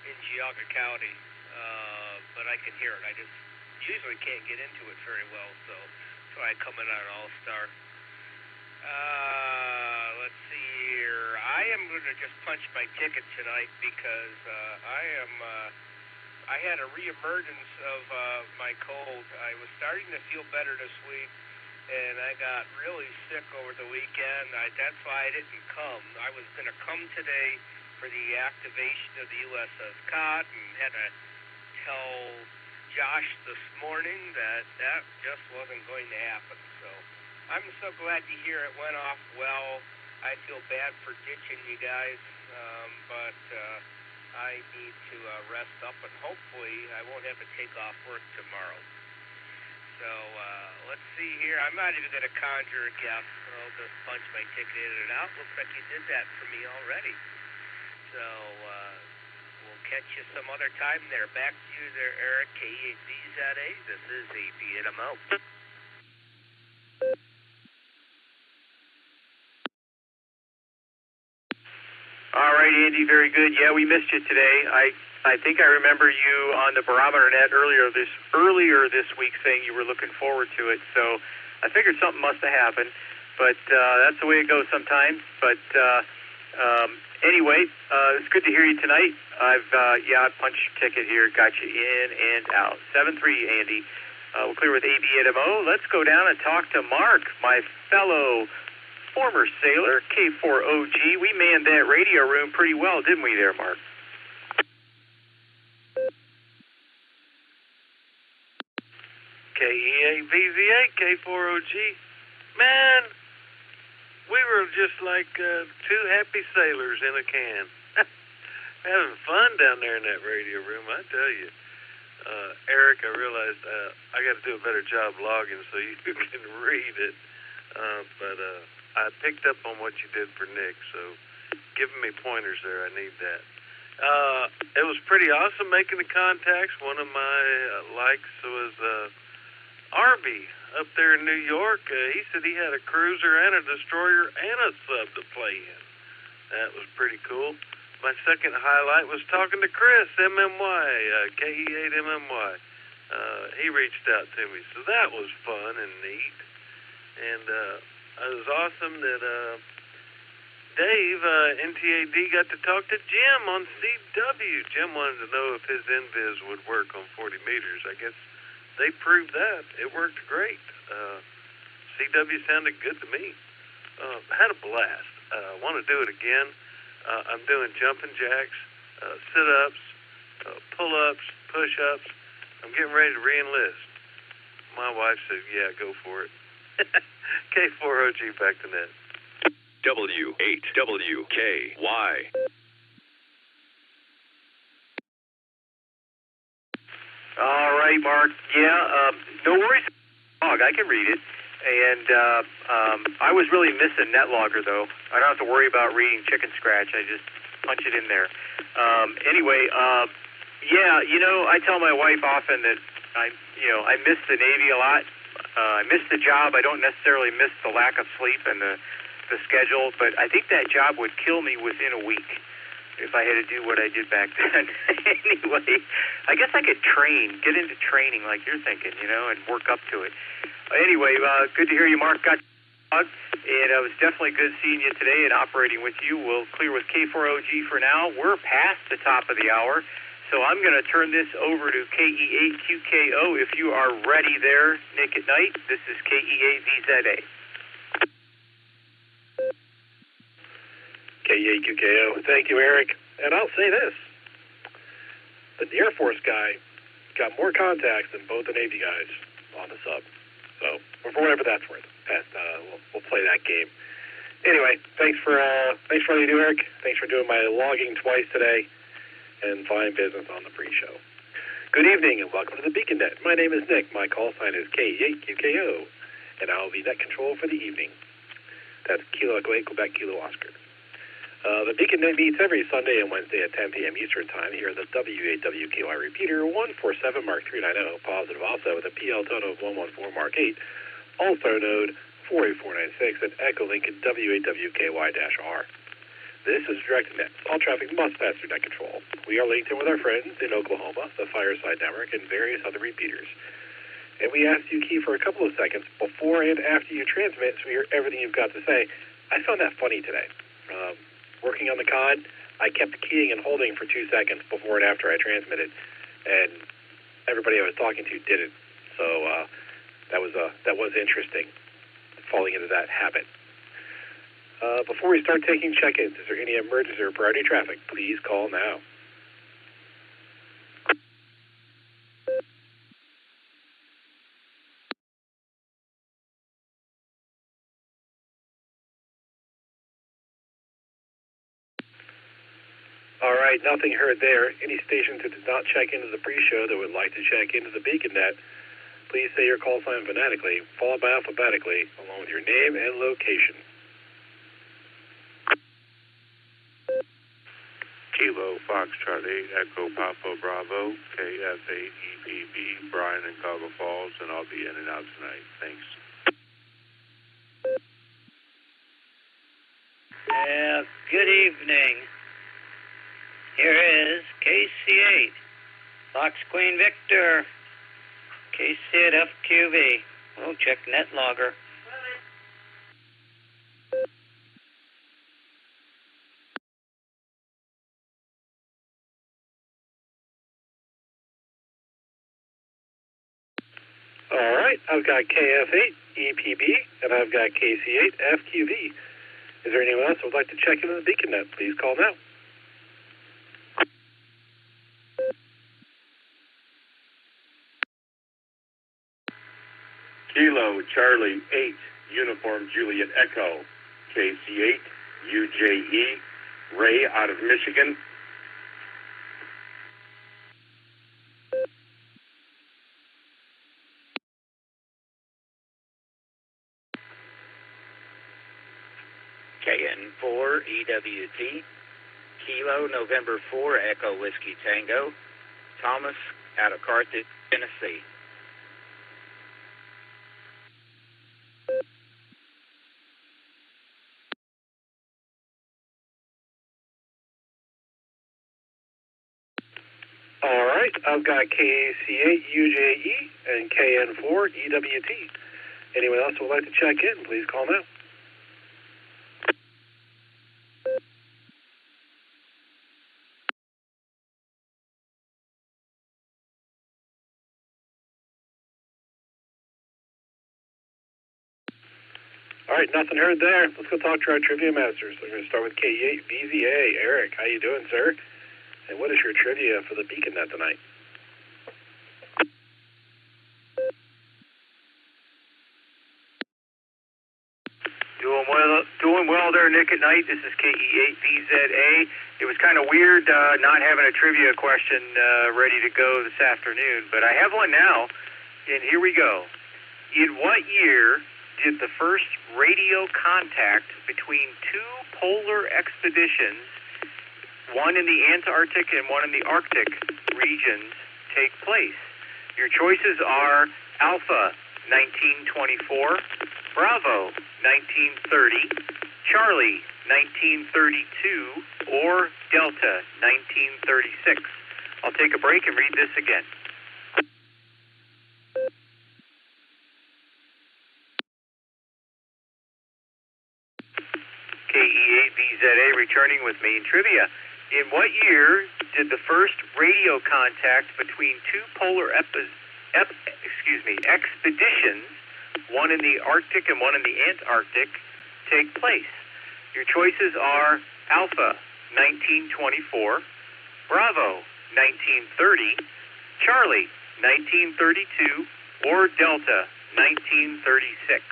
in Geauga County. But I can hear it. I just usually can't get into it very well, so try coming on Allstar. Let's see here. I am going to just punch my ticket tonight because I had a reemergence of my cold. I was starting to feel better this week, and I got really sick over the weekend. That's why I didn't come. I was going to come today for the activation of the USS Cod, and had to tell Josh this morning that just wasn't going to happen. So I'm so glad to hear it went off well. I feel bad for ditching you guys, but I need to rest up, and hopefully I won't have to take off work tomorrow. So let's see here. I'm not even going to conjure a guess. I'll just punch my ticket in and out. Looks like you did that for me already. So we'll catch you some other time there. Back to you there, Eric, K8ZZA. This is ABNMO. All right, Andy, very good. Yeah, we missed you today. I think I remember you on the barometer net earlier this week saying you were looking forward to it. So I figured something must have happened, but that's the way it goes sometimes. But anyway, it's good to hear you tonight. I punched your ticket here, got you in and out. 7-3, Andy. We'll clear with ABNMO. Let's go down and talk to Mark, my fellow former sailor, K4OG. We manned that radio room pretty well, didn't we there, Mark? K8VZA, K4OG. Man, we were just like two happy sailors in a can. Having fun down there in that radio room, I tell you. Eric, I realized I got to do a better job logging so you can read it. But I picked up on what you did for Nick, so giving me pointers there, I need that. It was pretty awesome making the contacts. One of my likes was Arby up there in New York. He said he had a cruiser and a destroyer and a sub to play in. That was pretty cool. My second highlight was talking to Chris, MMY, KE8MMY. He reached out to me, so that was fun and neat. And it was awesome that Dave, NTAD, got to talk to Jim on CW. Jim wanted to know if his NVIS would work on 40 meters. I guess they proved that. It worked great. CW sounded good to me. Had a blast. Want to do it again. I'm doing jumping jacks, sit-ups, pull-ups, push-ups. I'm getting ready to re-enlist. My wife said, yeah, go for it. K4OG back to net. W8WKY. All right, Mark. Yeah, no worries. I can read it. And I was really missing NetLogger, though. I don't have to worry about reading chicken scratch. I just punch it in there. Anyway, yeah, I tell my wife often that I miss the Navy a lot. I miss the job. I don't necessarily miss the lack of sleep and the schedule, but I think that job would kill me within a week if I had to do what I did back then. Anyway, I guess I could get into training like you're thinking, and work up to it. Anyway, good to hear you, Mark. Got and it was definitely good seeing you today and operating with you. We'll clear with K4OG for now. We're past the top of the hour. So I'm going to turn this over to KE8QKO. If you are ready there, Nick at Night, this is KE8VZA. KE8QKO. Thank you, Eric. And I'll say this. The Air Force guy got more contacts than both the Navy guys on the sub. So, for whatever that's worth, we'll play that game. Anyway, thanks for all you do, Eric. Thanks for doing my logging twice today. And fine business on the pre-show. Good evening and welcome to the Beacon Net. My name is Nick. My call sign is K8QKO, and I'll be net control for the evening. That's Kilo Echo Quebec Kilo Oscar. The Beacon Net meets every Sunday and Wednesday at 10 p.m. Eastern Time here at the W8WKY repeater 147 Mark 390 positive offset with a PL total of 114 Mark 8. Allstar Node 48496 at Echolink and W8WKY-R. This is DirectNet. All traffic must pass through net control. We are linked in with our friends in Oklahoma, the Fireside Network, and various other repeaters. And we ask you key for a couple of seconds before and after you transmit so we hear everything you've got to say. I found that funny today. Working on the COD, I kept keying and holding for 2 seconds before and after I transmitted, and everybody I was talking to didn't. So that was interesting, falling into that habit. Before we start taking check-ins, is there any emergency or priority traffic? Please call now. All right, nothing heard there. Any stations that did not check into the pre-show that would like to check into the BeaconNet, please say your call sign phonetically, followed by alphabetically, along with your name and location. Kilo, Foxtrot 8, Echo Papa Bravo, KF8, EPB, Brian in Cabo Falls, and I'll be in and out tonight. Thanks. Good evening. Here is KC8, Fox Queen Victor, KC at FQV. We'll check net logger. All right, I've got KF8, EPB, and I've got KC8, FQV. Is there anyone else who would like to check into the BeaconNet? Please call now. Kilo, Charlie 8, Uniform Juliet Echo, KC8, UJE, Ray out of Michigan. KN4 EWT, Kilo November 4 Echo Whiskey Tango, Thomas out of Carthage, Tennessee. All right, I've got KC8 UJE and KN4 EWT. Anyone else who would like to check in, please call now. All right, nothing heard there. Let's go talk to our trivia masters. We're going to start with K8 VZA. Eric, how you doing, sir? And what is your trivia for the BeaconNet tonight? Doing well there, Nick at Night. This is KE8 VZA. It was kind of weird not having a trivia question ready to go this afternoon, but I have one now, and here we go. In what year did the first radio contact between two polar expeditions, one in the Antarctic and one in the Arctic regions, take place? Your choices are Alpha, 1924, Bravo, 1930, Charlie, 1932, or Delta, 1936. I'll take a break and read this again. KE8VZA returning with main trivia. In what year did the first radio contact between two polar expeditions, one in the Arctic and one in the Antarctic, take place? Your choices are Alpha, 1924, Bravo, 1930, Charlie, 1932, or Delta, 1936.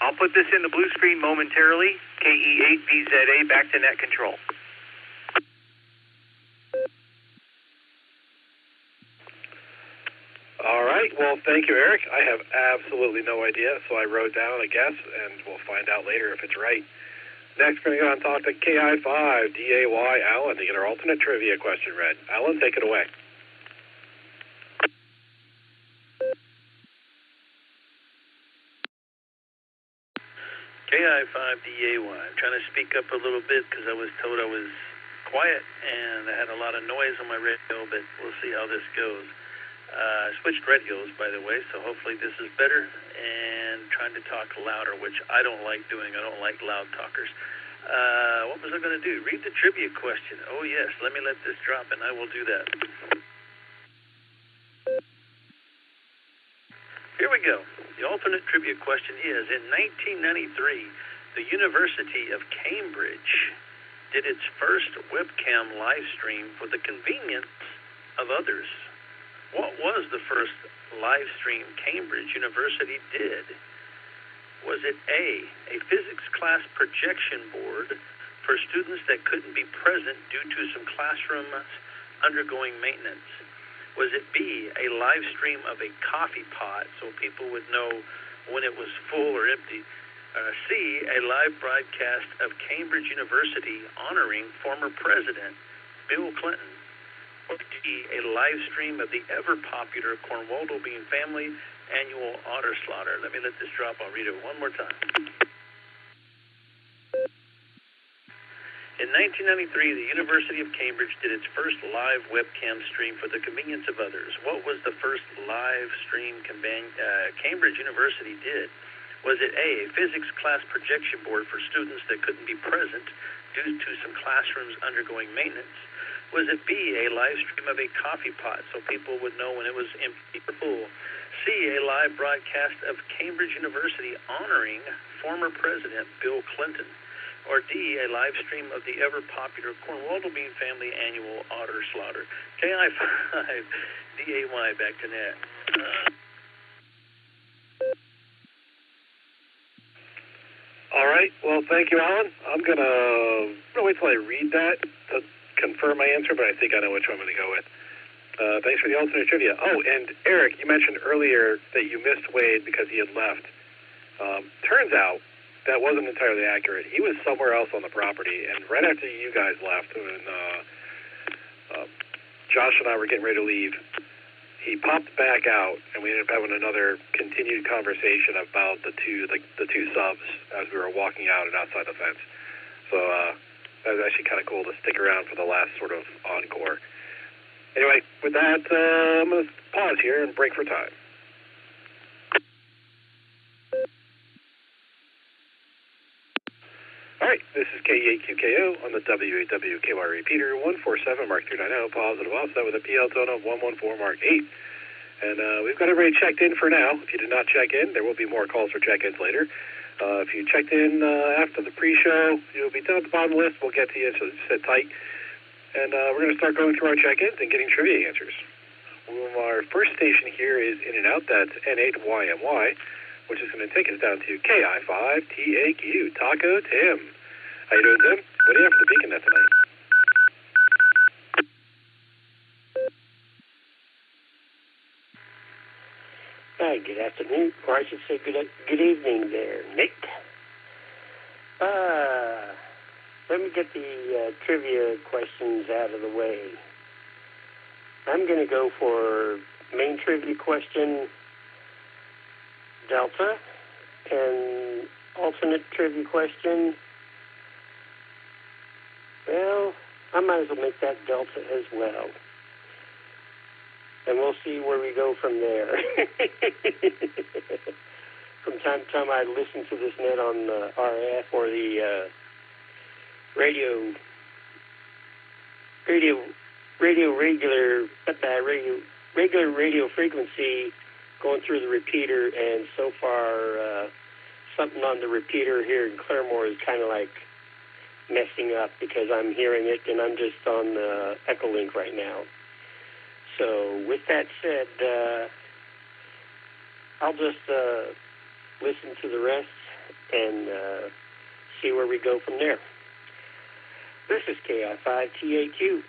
I'll put this in the blue screen momentarily. KE8VZA back to net control. All right, well, thank you, Eric. I have absolutely no idea, so I wrote down a guess, and we'll find out later if it's right. Next, we're going to go and talk to KI5 DAY Alan to get our alternate trivia question read. Alan, take it away. KI5DAY. I'm trying to speak up a little bit because I was told I was quiet and I had a lot of noise on my radio, but we'll see how this goes. I switched radios, by the way, so hopefully this is better, and trying to talk louder, which I don't like doing. I don't like loud talkers. What was I going to do? Read the trivia question. Oh, yes, let me let this drop, and I will do that. Here we go. The alternate trivia question is, in 1993, the University of Cambridge did its first webcam live stream for the convenience of others. What was the first live stream Cambridge University did? Was it A, physics class projection board for students that couldn't be present due to some classrooms undergoing maintenance? Was it B, a live stream of a coffee pot so people would know when it was full or empty? C, a live broadcast of Cambridge University honoring former President Bill Clinton? Or D, a live stream of the ever-popular Cornwall Bean family annual otter slaughter? Let me let this drop. I'll read it one more time. In 1993, the University of Cambridge did its first live webcam stream for the convenience of others. What was the first live stream Cambridge University did? Was it A, physics class projection board for students that couldn't be present due to some classrooms undergoing maintenance? Was it B, a live stream of a coffee pot so people would know when it was empty or full? C, a live broadcast of Cambridge University honoring former President Bill Clinton? Or D, a live stream of the ever-popular Cornwall Bean family annual otter slaughter? KI5DAY, back to net. All right. Well, thank you, Alan. I'm going to wait till I read that to confirm my answer, but I think I know which one I'm going to go with. Thanks for the alternate trivia. Oh, and Eric, you mentioned earlier that you missed Wade because he had left. Turns out that wasn't entirely accurate. He was somewhere else on the property, and right after you guys left, when Josh and I were getting ready to leave, he popped back out, and we ended up having another continued conversation about the two subs as we were walking out and outside the fence. So that was actually kind of cool to stick around for the last sort of encore. Anyway, with that, I'm going to pause here and break for time. All right, this is K8QKO on the WAWKY repeater, 147 Mark 390, positive offset with a PL tone of 114 Mark 8. And we've got everybody checked in for now. If you did not check in, there will be more calls for check-ins later. If you checked in after the pre-show, you'll be down at the bottom of the list. We'll get to you, so sit tight. And we're going to start going through our check-ins and getting trivia answers. Our first station here is In and Out. That's N8YMY, which is going to take us down to KI5TAQ, Taco Tim. How you doing, Tim? What do you have for the Beacon Net tonight? Hi, good afternoon, or I should say good evening there, Nick. Let me get the trivia questions out of the way. I'm going to go for main trivia question, Delta, and alternate trivia question, well, I might as well make that Delta as well. And we'll see where we go from there. From time to time, I listen to this net on RF or the regular radio frequency going through the repeater, and so far something on the repeater here in Claremore is kind of like messing up because I'm hearing it and I'm just on Echolink right now. So with that said, I'll just listen to the rest and see where we go from there. This is KI5TAQ.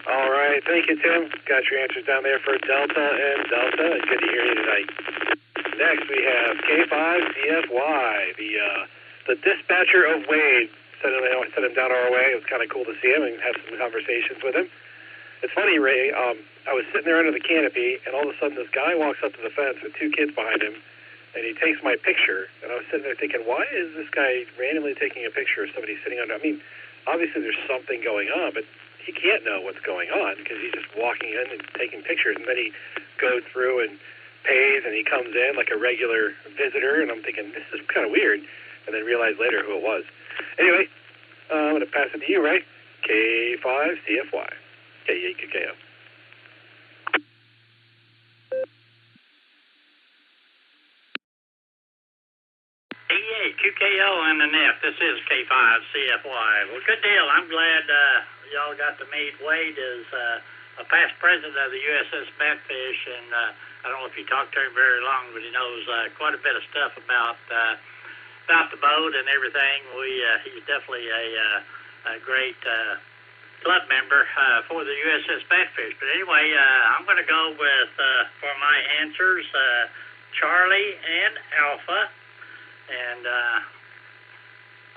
All right, thank you, Tim. Got your answers down there for Delta and Delta. Good to hear you tonight. Next, we have K5CFY, the dispatcher of Wade. Sent him down our way. It was kind of cool to see him and have some conversations with him. It's funny, Ray. I was sitting there under the canopy, and all of a sudden this guy walks up to the fence with two kids behind him, and he takes my picture. And I was sitting there thinking, why is this guy randomly taking a picture of somebody sitting under? I mean, obviously there's something going on, but he can't know what's going on because he's just walking in and taking pictures. And then he goes through and pays, and he comes in like a regular visitor. And I'm thinking, this is kind of weird. And then realized later who it was. Anyway, I'm going to pass it to you, Ray. K5CFY. K8QKO. QKO and the NEF. This is K5CFY. Well, good deal. I'm glad y'all got to meet. Wade is a past president of the USS Batfish, and I don't know if you talked to him very long, but he knows quite a bit of stuff about the boat and everything. He's definitely a great club member for the USS Batfish. But anyway, I'm going to go with, for my answers, Charlie and Alpha. And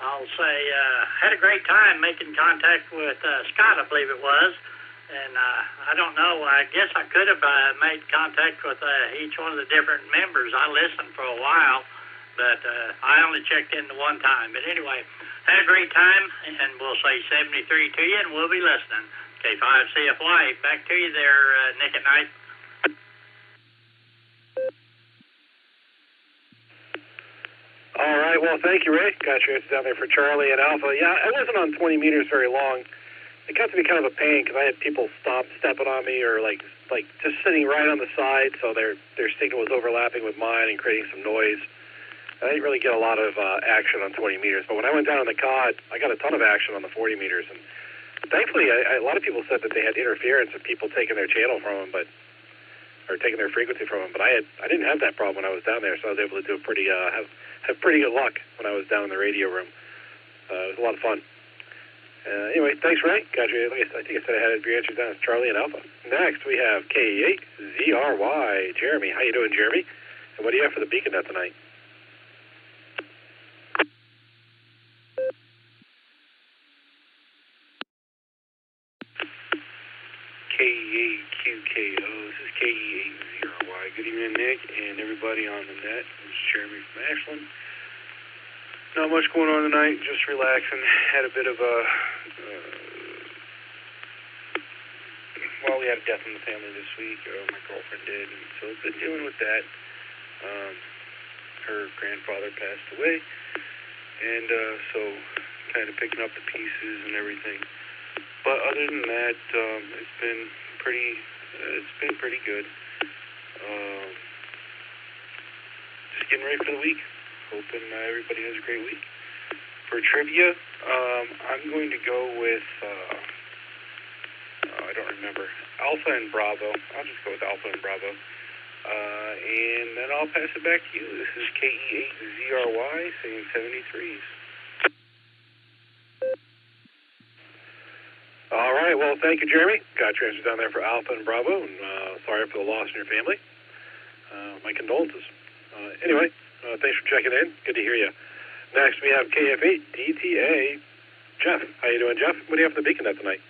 I'll say, had a great time making contact with Scott, I believe it was. And I don't know, I guess I could have made contact with each one of the different members. I listened for a while, but I only checked in the one time. But anyway, had a great time, and we'll say 73 to you, and we'll be listening. K5CFY, back to you there, Nick at Nite. All right, well, thank you, Ray. Got your answers down there for Charlie and Alpha. Yeah, I wasn't on 20 meters very long. It got to be kind of a pain because I had people stepping on me or like just sitting right on the side, so their signal was overlapping with mine and creating some noise. I didn't really get a lot of action on 20 meters, but when I went down on the COD, I got a ton of action on the 40 meters. And thankfully, a lot of people said that they had interference of people taking their channel from them, or taking their frequency from them. But I didn't have that problem when I was down there, so I was able to do a pretty have pretty good luck when I was down in the radio room. It was a lot of fun. Anyway, thanks, Ray. Got you. I think I said I had your answers down. It's Charlie and Alpha. Next, we have K8 ZRY. Jeremy. How you doing, Jeremy? And what do you have for the beacon net tonight? K8QKO. This is K8ZRY. Good evening, Nick, and everybody on the net. This is Jeremy from Ashland. Not much going on tonight, just relaxing. Had a bit of a... well, we had a death in the family this week. My girlfriend did, and so I've been dealing with that. Her grandfather passed away, and so kind of picking up the pieces and everything. But other than that, it's been pretty good. Just getting ready for the week. Hoping everybody has a great week. For trivia, I'm going to go with I don't remember, Alpha and Bravo. I'll just go with Alpha and Bravo. And then I'll pass it back to you. This is KE8ZRY saying 73s. All right, well, thank you, Jeremy. Got your answers down there for Alpha and Bravo, and sorry for the loss in your family. My condolences. Anyway, thanks for checking in. Good to hear you. Next, we have KF8 DTA. Jeff. How you doing, Jeff? What do you have for the beacon net tonight?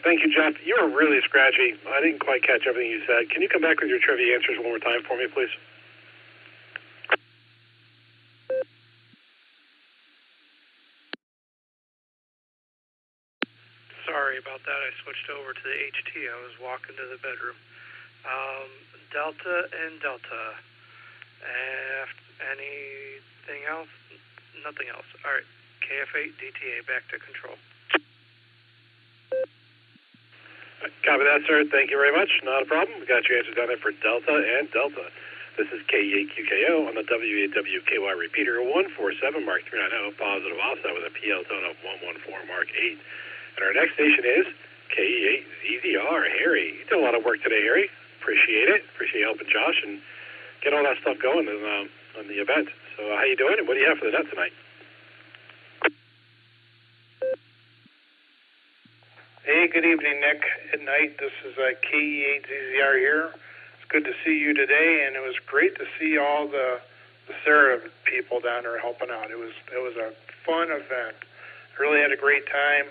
Thank you, Jeff. You were really scratchy. I didn't quite catch everything you said. Can you come back with your trivia answers one more time for me, please? Sorry about that. I switched over to the HT. I was walking to the bedroom. Delta and Delta. Anything else? Nothing else. All right. KF8 DTA back to control. Copy that, sir. Thank you very much. Not a problem. We got your answers down there for Delta and Delta. This is K8QKO on the W8WKY repeater, 147 Mark 390, positive offset with a PL tone of 114 Mark 8. And our next station is K8 ZZR. Harry, you did a lot of work today, Harry. Appreciate it. Appreciate you helping Josh and get all that stuff going on the event. So how you doing, and what do you have for the net tonight? Hey, good evening, Nick. At night, this is K8 ZZR here. It's good to see you today, and it was great to see all the Sarah people down there helping out. It was a fun event. Really had a great time.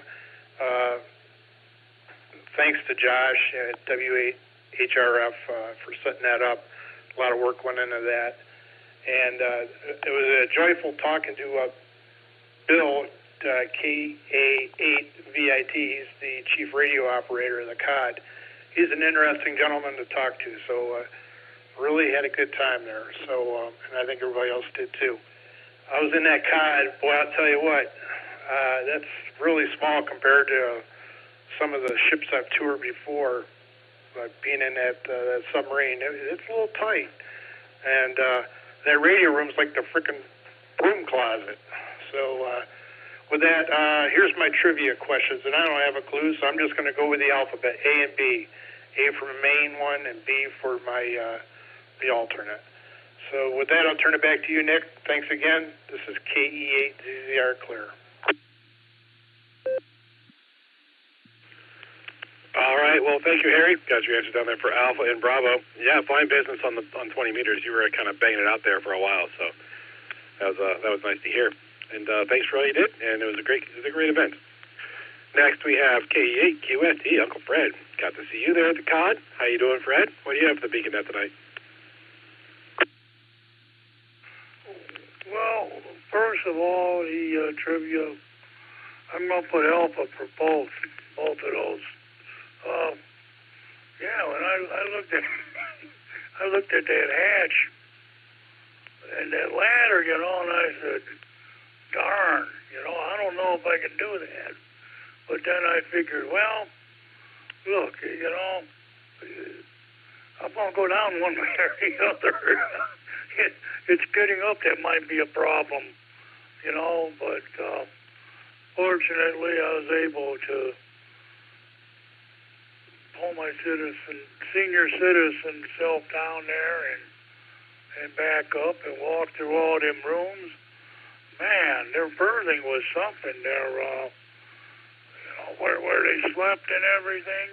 Thanks to Josh at W8HRF for setting that up. A lot of work went into that. And it was a joyful talking to Bill, KA8VIT. He's the chief radio operator of the COD. He's an interesting gentleman to talk to, so really had a good time there. So, and I think everybody else did too. I was in that COD. Boy, I'll tell you what, that's really small compared to some of the ships I've toured before. Being in that submarine, it's a little tight. And that radio room's like the frickin' broom closet. So with that, here's my trivia questions, and I don't have a clue, so I'm just going to go with the alphabet, A and B. A for the main one, and B for my the alternate. So with that, I'll turn it back to you, Nick. Thanks again. This is KE8 ZZR Clear. All right. Well, thank you, Harry. Got your answer down there for Alpha and Bravo. Yeah, fine business on 20 meters. You were kind of banging it out there for a while, so that was nice to hear. And thanks for all you did. And it was a great event. Next, we have KE8QST, Uncle Fred. Got to see you there at the COD. How you doing, Fred? What do you have for the Beacon Net tonight? Well, first of all, the trivia, I'm going to put Alpha for both of those. Yeah, when I looked at that hatch and that ladder, and I said, darn, I don't know if I can do that. But then I figured, well, look, I'm going to go down one way or the other. It's getting up that might be a problem, but fortunately I was able to pull my senior citizen self down there and back up and walk through all them rooms. Man, their berthing was something. Where they slept and everything.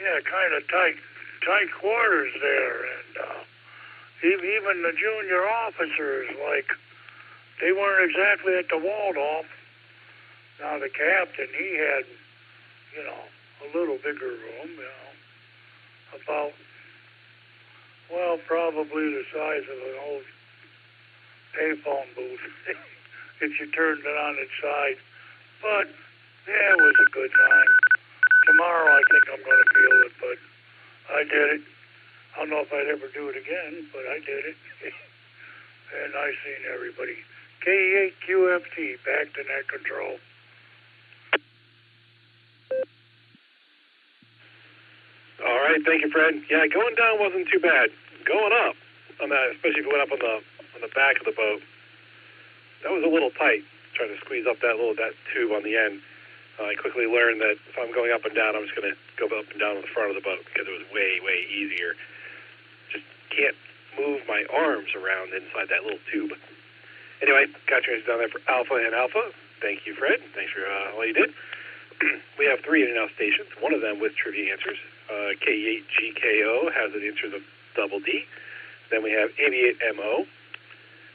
Yeah, kind of tight quarters there, and even the junior officers, they weren't exactly at the Waldorf. Now the captain, he had, a little bigger room, about, probably the size of an old payphone booth if you turned it on its side. But, yeah, it was a good time. Tomorrow I think I'm going to feel it, but I did it. I don't know if I'd ever do it again, but I did it. And I seen everybody. K8QFT, back to net control. All right, thank you, Fred. Yeah, going down wasn't too bad. Going up on that, especially if you went up on the back of the boat, that was a little tight. Trying to squeeze up that tube on the end. I quickly learned that if I'm going up and down, I'm just going to go up and down on the front of the boat because it was way, way easier. Just can't move my arms around inside that little tube. Anyway, got your answers down there for Alpha and Alpha. Thank you, Fred. Thanks for all you did. We have 3 in and out stations, one of them with trivia answers. K8GKO has the answers of double D. Then we have 88MO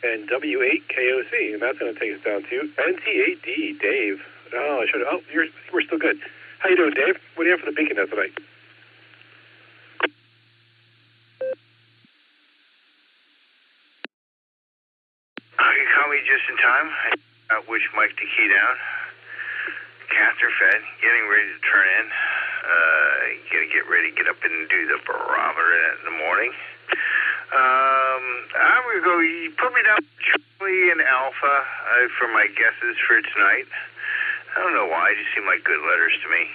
and W8KOC, and that's going to take us down to NT8D, Dave. Oh, we're still good. How you doing, Dave? What do you have for the Beacon Net tonight? You caught me just in time. I wish Mike to key down. Cats are fed, getting ready to turn in. Gonna get ready, get up and do the barometer in the morning. I'm gonna go. You put me down Charlie and Alpha for my guesses for tonight. I don't know why. They just seem like good letters to me.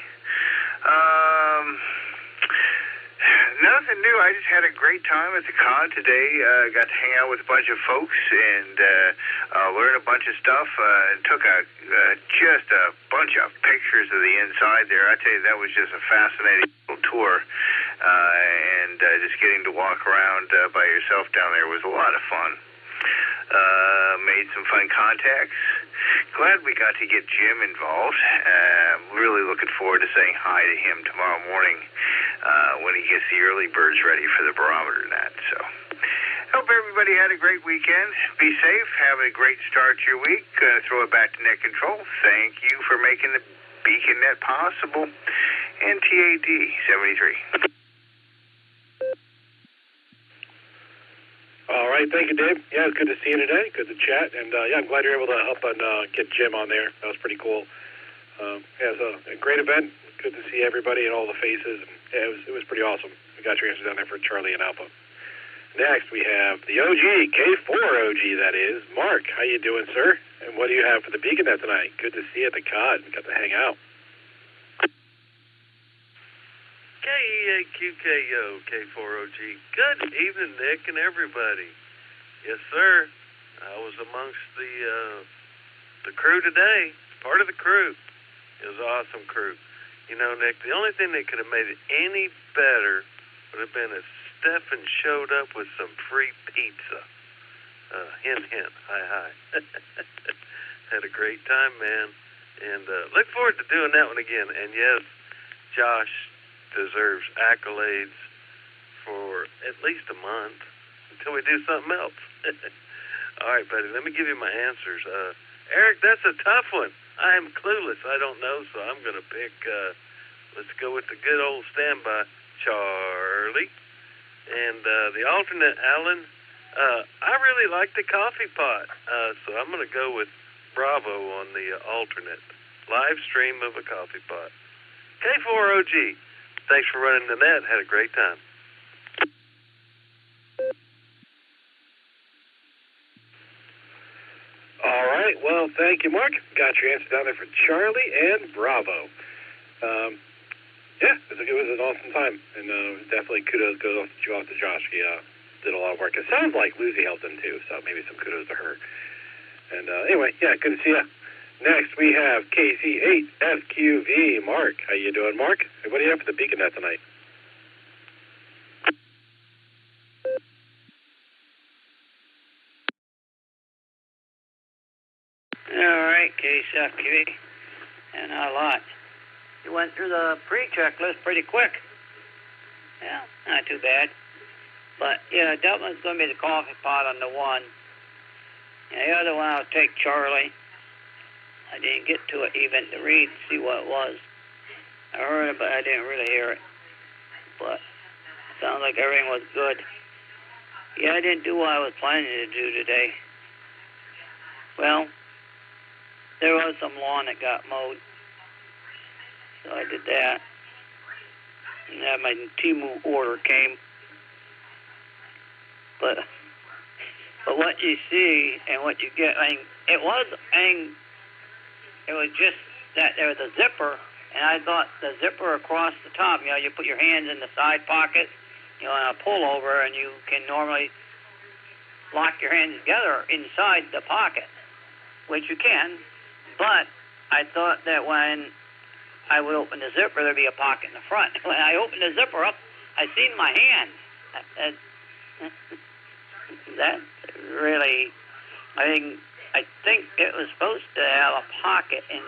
Nothing new. I just had a great time at the con today. Got to hang out with a bunch of folks and learn a bunch of stuff. Took just a bunch of pictures of the inside there. I tell you, that was just a fascinating little tour. And just getting to walk around by yourself down there was a lot of fun. Made some fun contacts. Glad we got to get Jim involved. Really looking forward to saying hi to him tomorrow morning when he gets the early birds ready for the barometer net. So, hope everybody had a great weekend. Be safe. Have a great start to your week. Throw it back to Net Control. Thank you for making the Beacon Net possible. And TAD 73. All right, thank you, Dave. Yeah, it's good to see you today. Good to chat, and yeah, I'm glad you're able to help and get Jim on there. That was pretty cool. Yeah, it was a great event. Good to see everybody and all the faces. Yeah, it was pretty awesome. We got your answer down there for Charlie and Alpha. Next, we have the OG, K4 OG, that is. Mark, how you doing, sir? And what do you have for the Beacon Net tonight? Good to see you at the COD. We got to hang out. KEAQKO, K4OG. Good evening, Nick and everybody. Yes, sir. I was amongst the crew today, part of the crew. It was an awesome crew. You know, Nick, the only thing that could have made it any better would have been if Stefan showed up with some free pizza. Hint, hint. Hi, hi. Had a great time, man. And look forward to doing that one again. And yes, Josh deserves accolades for at least a month until we do something else. All right, buddy, let me give you my answers. Eric, that's a tough one. I am clueless. I don't know, so I'm going to pick, let's go with the good old standby, Charlie. And the alternate, Alan, I really like the coffee pot, so I'm going to go with Bravo on the alternate. Live stream of a coffee pot. K4OG. Thanks for running the net. Had a great time. All right. Well, thank you, Mark. Got your answer down there for Charlie and Bravo. Yeah, it was an awesome time. And definitely kudos goes off to Josh. He did a lot of work. It sounds like Lucy helped him, too, so maybe some kudos to her. And anyway, yeah, good to see you. Next, we have KC8 SQV. Mark, how you doing, Mark? Hey, what do you have for the Beacon Net tonight? All right, KCFQV, and a lot. You went through the pre-checklist pretty quick. Yeah, not too bad. But, yeah, that one's going to be the coffee pot on the one. And the other one, I'll take Charlie. I didn't get to it even to read, see what it was. I heard it, but I didn't really hear it. But it sounds like everything was good. Yeah, I didn't do what I was planning to do today. Well, there was some lawn that got mowed. So I did that. And then my Temu order came. But what you see and what you get, it was just that there was a zipper, and I thought the zipper across the top, you put your hands in the side pocket, in a pullover, and you can normally lock your hands together inside the pocket, which you can, but I thought that when I would open the zipper, there'd be a pocket in the front. When I opened the zipper up, I seen my hand. That really, I think it was supposed to have a pocket in,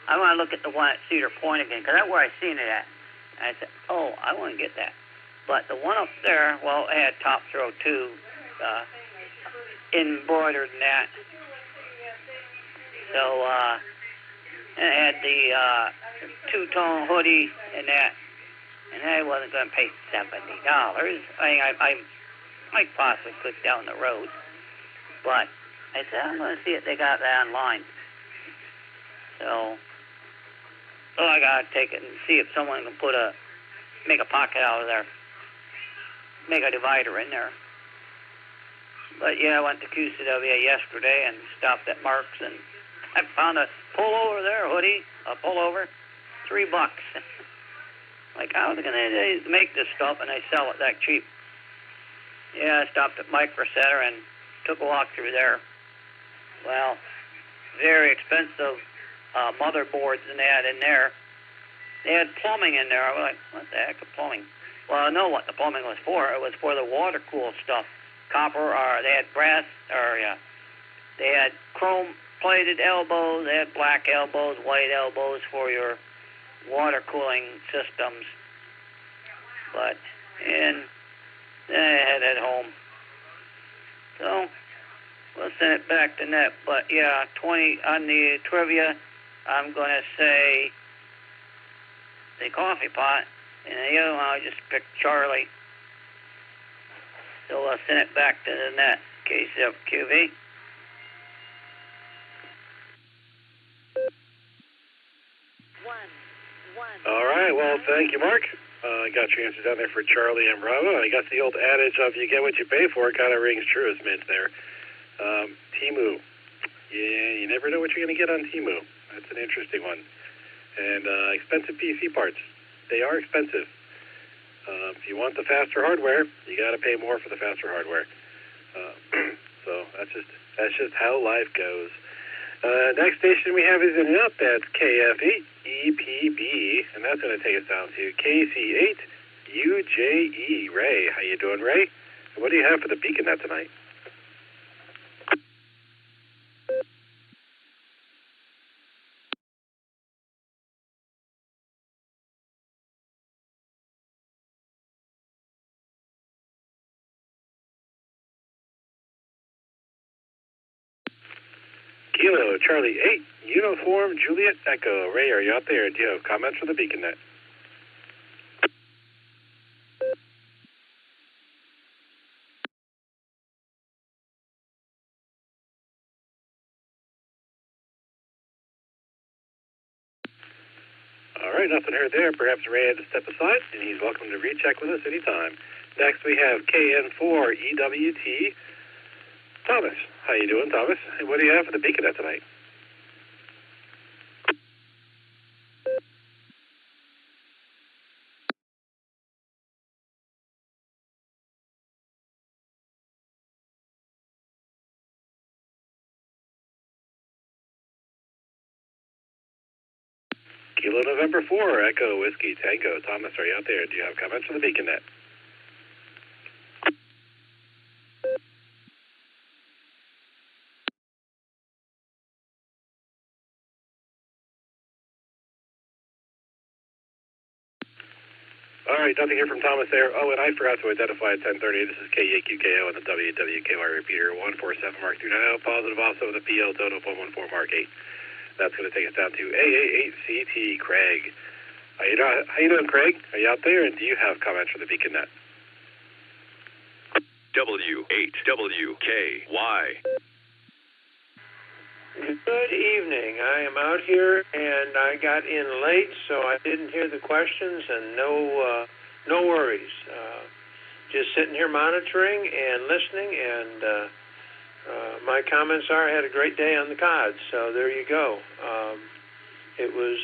I want to look at the one at Cedar Point again, because that's where I seen it at. And I said, oh, I want to get that. But the one up there, well, it had top throw too, embroidered in that. So, and it had the two-tone hoodie and that. And I wasn't going to pay $70. I might possibly click down the road. But I said, I'm going to see if they got that online. So I got to take it and see if someone can make a pocket out of there. Make a divider in there. But yeah, I went to QCW yesterday and stopped at Mark's and I found a pullover there, hoodie, a pullover, $3. Like, how are they going to make this stuff and they sell it that cheap? Yeah, I stopped at Micro Center and took a walk through there. Well, very expensive motherboards and they had in there. They had plumbing in there. I was like, what the heck is plumbing? Well, I know what the plumbing was for. It was for the water-cooled stuff. Copper, or they had brass, or they had chrome-plated elbows. They had black elbows, white elbows for your water cooling systems. But, and then I had at home. So, we'll send it back to net. But yeah, 20 on the trivia, I'm going to say the coffee pot. And the other one, I just picked Charlie. So I'll send it back to the net. KCFQV. All right, well, thank you, Mark. I got your answer down there for Charlie and Bravo. I got the old adage of you get what you pay for. It kind of rings true as mint there. Temu. Yeah, you never know what you're going to get on Temu. That's an interesting one. And expensive PC parts. They are expensive. If you want the faster hardware, you got to pay more for the faster hardware. So that's just how life goes. Next station we have is in up. That's KFE EPB, and that's going to take us down to KC8 UJE. Ray, how you doing, Ray? And what do you have for the beacon net tonight? Kilo Charlie 8 Uniform Juliet Echo. Ray, are you out there? Do you have comments for the beacon net? All right, nothing heard there. Perhaps Ray had to step aside, and he's welcome to recheck with us anytime. Next, we have KN4EWT. Thomas, how you doing, Thomas? Hey, what do you have for the beacon net tonight? Kilo November 4, Echo Whiskey Tango. Thomas, are you out there? Do you have comments for the beacon net? All right, nothing here from Thomas there. Oh, and I forgot to identify at 10:30. This is KEQKO on the WWKY repeater 147 Mark 390. Positive also with the PL total 114 Mark 8. That's going to take us down to AA8CT Craig. How you doing, Craig? Are you out there? And do you have comments for the beacon net? W8WKY. Good evening. I am out here, and I got in late, so I didn't hear the questions, and no worries. Just sitting here monitoring and listening, and my comments are I had a great day on the COD, so there you go. It was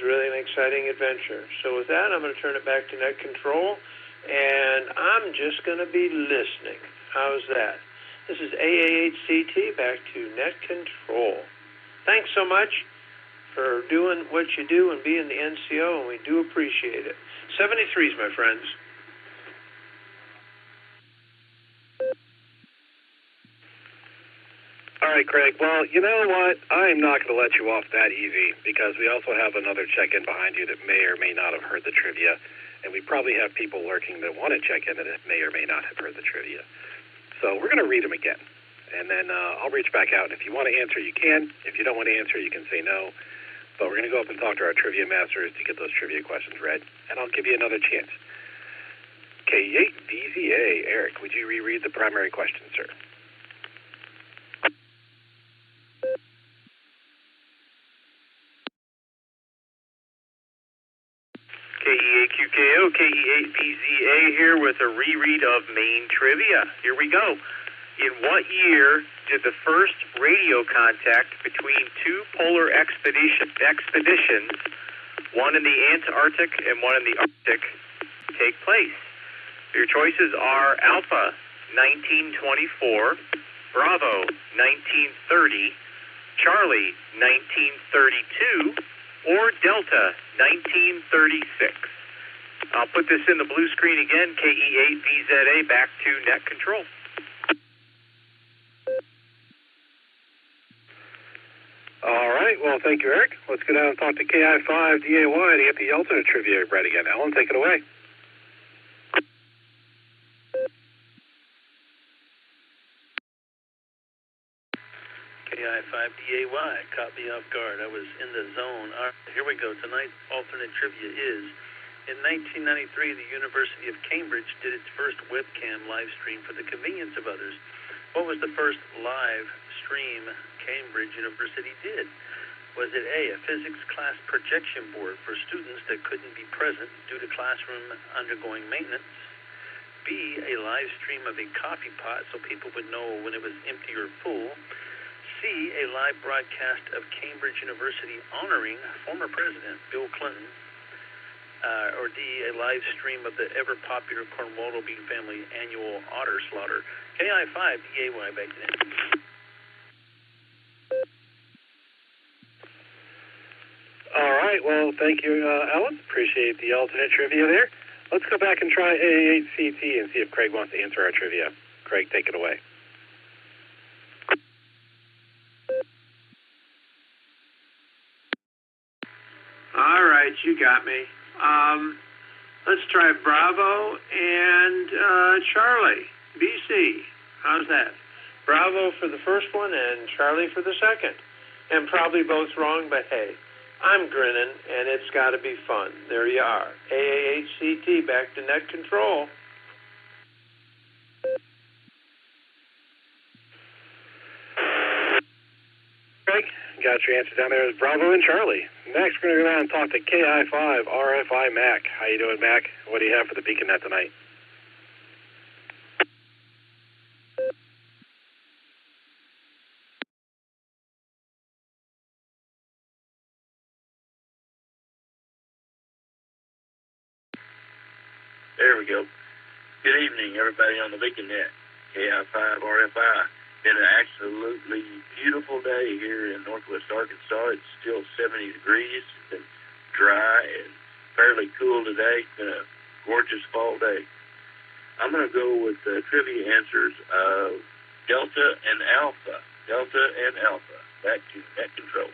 really an exciting adventure. So with that, I'm going to turn it back to Net Control, and I'm just going to be listening. How's that? This is AA8CT back to Net Control. Thanks so much for doing what you do and being the NCO, and we do appreciate it. 73s, my friends. All right, Craig. Well, you know what? I'm not going to let you off that easy because we also have another check-in behind you that may or may not have heard the trivia, and we probably have people lurking that want to check in that may or may not have heard the trivia. So we're going to read them again, and then I'll reach back out. If you want to answer, you can. If you don't want to answer, you can say no. But we're going to go up and talk to our trivia masters to get those trivia questions read, and I'll give you another chance. K8 DZA. Eric, would you reread the primary question, sir? KEAQKO, KE8BZA here with a reread of main trivia. Here we go. In what year did the first radio contact between two polar expeditions one in the Antarctic and one in the Arctic take place. Your choices are Alpha 1924, Bravo 1930, Charlie 1932, or Delta 1936. I'll put this in the blue screen again, KE8 VZA, back to net control. All right, well, thank you, Eric. Let's go down and talk to KI5 DAY to get the alternate trivia right again. Alan, take it away. KI5DAY caught me off guard. I was in the zone. All right, here we go. Tonight's alternate trivia is, in 1993, the University of Cambridge did its first webcam live stream for the convenience of others. What was the first live stream Cambridge University did? Was it A, a physics class projection board for students that couldn't be present due to classroom undergoing maintenance? B, a live stream of a coffee pot so people would know when it was empty or full? C, a live broadcast of Cambridge University honoring former President Bill Clinton? Or D, a live stream of the ever-popular Cornwall Bean family annual otter slaughter? KI5DAY back to net. All right, well, thank you, Alan. Appreciate the alternate trivia there. Let's go back and try AA8CT and see if Craig wants to answer our trivia. Craig, take it away. All right, you got me. Let's try Bravo and Charlie, BC. How's that? Bravo for the first one and Charlie for the second. And probably both wrong, but hey, I'm grinning, and it's got to be fun. There you are. AAHCT back to net control. Craig, got your answer down there as Bravo and Charlie. Next, we're going to go down and talk to KI5 RFI Mac. How you doing, Mac? What do you have for the Beacon Net tonight? There we go. Good evening, everybody on the Beacon Net. KI5 RFI. Been an absolutely beautiful day here in northwest Arkansas. It's still 70 degrees. It's been dry and fairly cool today. It's been a gorgeous fall day. I'm going to go with the trivia answers of Delta and Alpha. Delta and Alpha. Back to net control.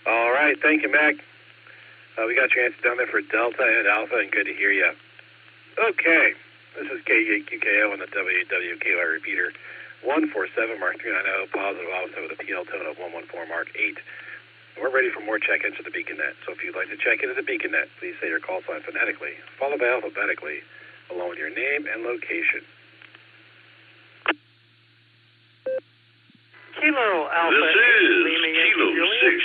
All right, thank you, Mac. We got your answer down there for Delta and Alpha, and good to hear you. Okay, this is KUKO on the WWKY repeater. 147 Mark 390, positive offset with a PL tone of 114 Mark 8. We're ready for more check-ins to the Beacon Net. So if you'd like to check into the Beacon Net, please say your call sign phonetically, followed by alphabetically, along with your name and location. Kilo Alpha. This is Kilo 6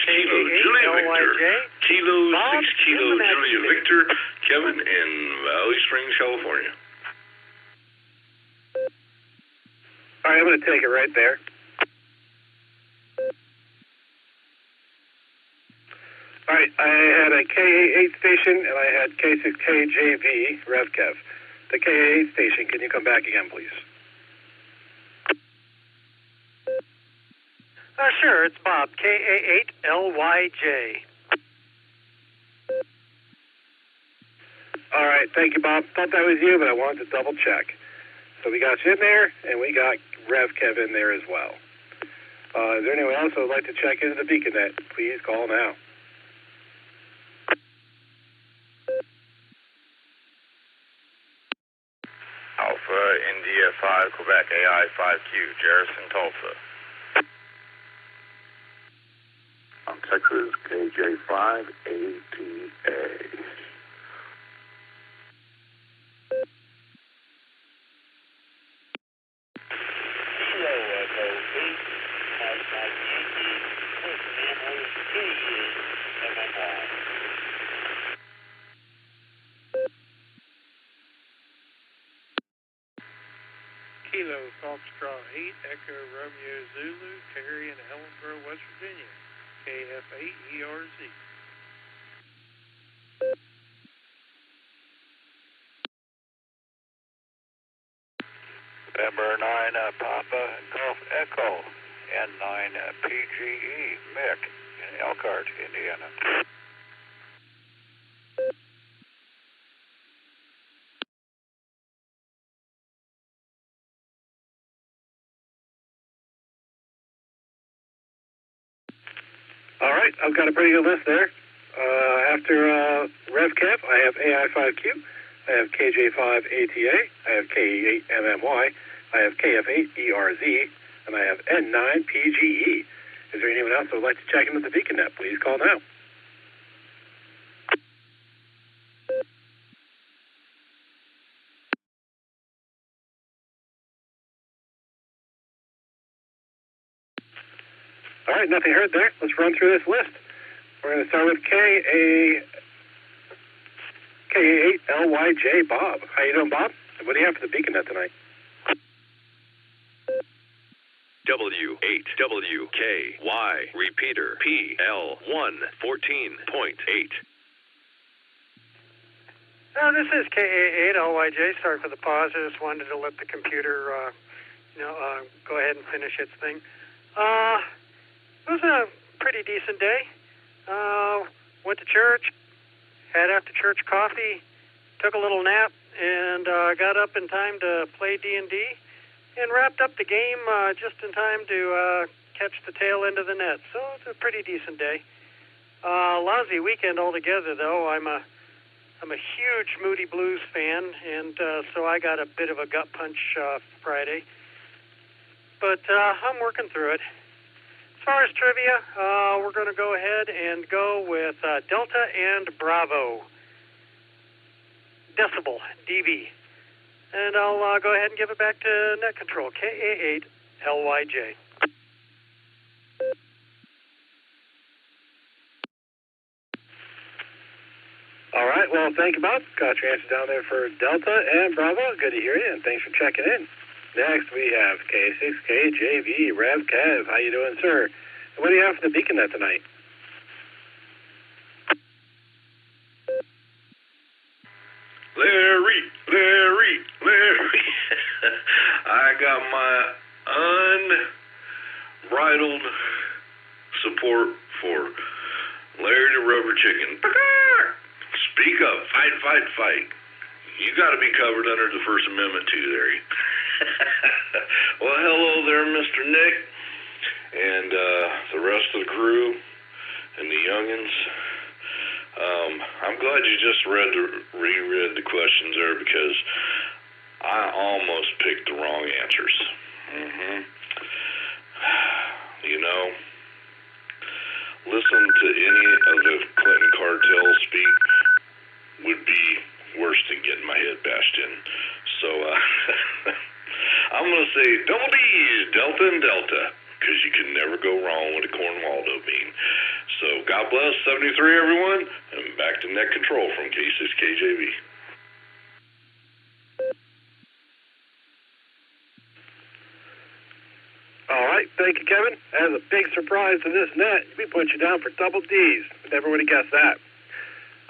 Kilo Julia Victor. Kilo 6 Kilo Julia Victor. Kevin in Valley Springs, California. All right, I'm going to take it right there. All right, I had a KA8 station and I had K6KJV RevKev. The KA8 station, can you come back again, please? Sure, it's Bob, KA8LYJ. All right, thank you, Bob. Thought that was you, but I wanted to double check. So we got you in there, and we got RevKev in there as well. Is there anyone else who would like to check into the Beacon Net? Please call now. Alpha India 5 Quebec AI 5Q Jerison Tulsa. Texas KJ5 ATA. Foxtrot 8, Echo Romeo Zulu, Terry in Ellensboro, West Virginia, KF8ERZ. November 9 Papa Golf Echo N9 PGE Mick in Elkhart, Indiana. All right, I've got a pretty good list there. After RevCap, I have AI5Q, I have KJ5ATA, I have KE8MMY, I have KF8ERZ, and I have N9PGE. Is there anyone else that would like to check in with the BeaconNet? Please call now. All right, nothing heard there. Let's run through this list. We're going to start with KA8LYJ Bob. How you doing, Bob? And what do you have for the BeaconNet tonight? W8WKY repeater PL1 14.8. This is KA8LYJ. Sorry for the pause. I just wanted to let the computer, go ahead and finish its thing. It was a pretty decent day. Went to church, had after church coffee, took a little nap, and got up in time to play D&D, and wrapped up the game just in time to catch the tail end of the net. So it's a pretty decent day. Lousy weekend altogether, though. I'm a huge Moody Blues fan, and so I got a bit of a gut punch Friday. But I'm working through it. As far as trivia, we're going to go ahead and go with Delta and Bravo. Decibel, dB. And I'll go ahead and give it back to Net Control, KA8LYJ. All right, well, thank you, Bob. Got your answer down there for Delta and Bravo. Good to hear you, and thanks for checking in. Next, we have K6KJV, Rev Kev. How you doing, sir? And what do you have for the BeaconNet tonight? Larry. I got my unbridled support for Larry the Rubber Chicken. Speak up. Fight. You got to be covered under the First Amendment too, Larry. Well, hello there, Mr. Nick, and the rest of the crew and the youngins. I'm glad you just reread the questions there, because I almost picked the wrong answers. You know, listen to any of the Clinton cartel speak would be worse than getting my head bashed in. So I'm going to say double D's, Delta and Delta, because you can never go wrong with a Corn Waldo bean. So God bless 73, everyone, and back to Net Control from K6KJV. All right, thank you, Kevin. As a big surprise to this net, we put you down for double D's. Never would have guessed that.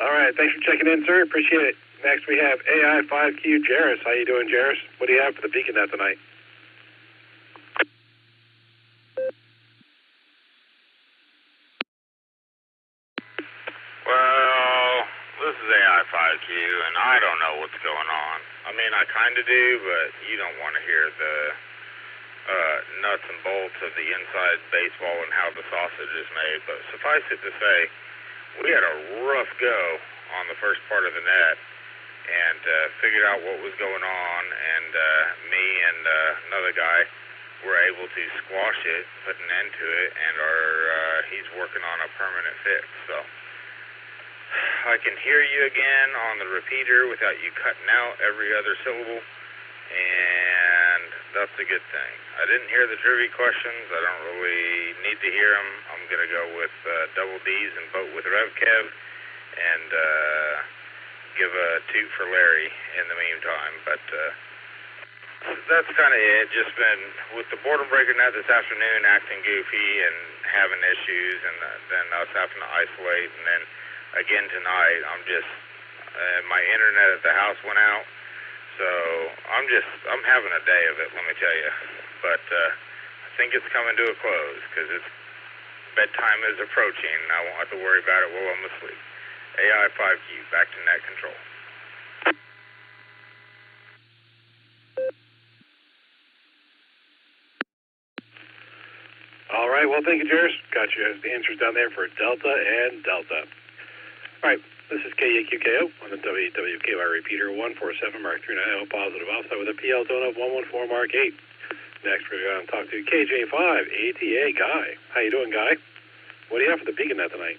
All right, thanks for checking in, sir. Appreciate it. Next, we have AI5Q Jairus. How you doing, Jairus? What do you have for the BeaconNet tonight? Well, this is AI5Q, and I don't know what's going on. I mean, I kind of do, but you don't want to hear the nuts and bolts of the inside baseball and how the sausage is made. But suffice it to say, we had a rough go on the first part of the net, and figured out what was going on, and me and another guy were able to squash it, put an end to it, and he's working on a permanent fix. So I can hear you again on the repeater without you cutting out every other syllable, and that's a good thing. I didn't hear the trivia questions. I don't really need to hear them. I'm going to go with double D's and vote with Rev Kev, and give a toot for Larry in the meantime. But that's kind of it. Just been with the boredom breaker net this afternoon acting goofy and having issues, and then us having to isolate, and then again tonight I'm just my internet at the house went out, so I'm having a day of it, let me tell you. But I think it's coming to a close because it's bedtime is approaching, and I won't have to worry about it while I'm asleep. AI 5Q, back to net control. All right, well, thank you, Jairus. Got you the answers down there for Delta and Delta. All right, this is KAQKO on the WWKY repeater 147 Mark 390 positive outside with a PL tone of 114 Mark 8. Next, we're going to talk to KJ5 ATA Guy. How you doing, Guy? What do you have for the Beacon Net tonight?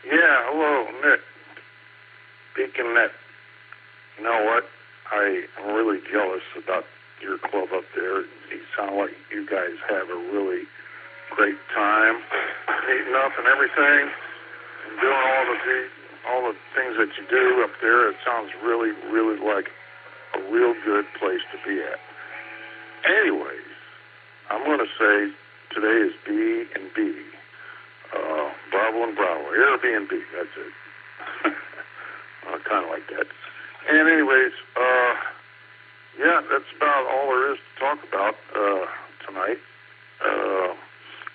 Yeah, hello, Nick. Beacon Net. You know what? I am really jealous about your club up there. You sound like you guys have a really great time meeting up and everything and doing all the things that you do up there. It sounds really, really like a real good place to be at. Anyways, I'm going to say today is B and B. Bravo and Bravo. Airbnb, that's it. Kind of like that. And anyways, yeah, that's about all there is to talk about tonight,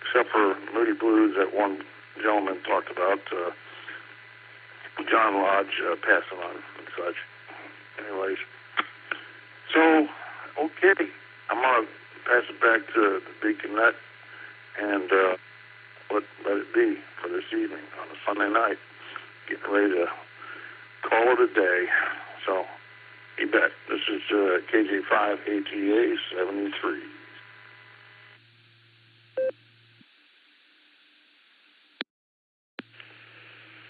except for Moody Blues that one gentleman talked about, John Lodge passing on and such. Anyways, so, okay, I'm going to pass it back to the Beacon Net and let it be for this evening on a Sunday night. Getting ready to call it a day. So, you bet. This is KJ5 ATA 73.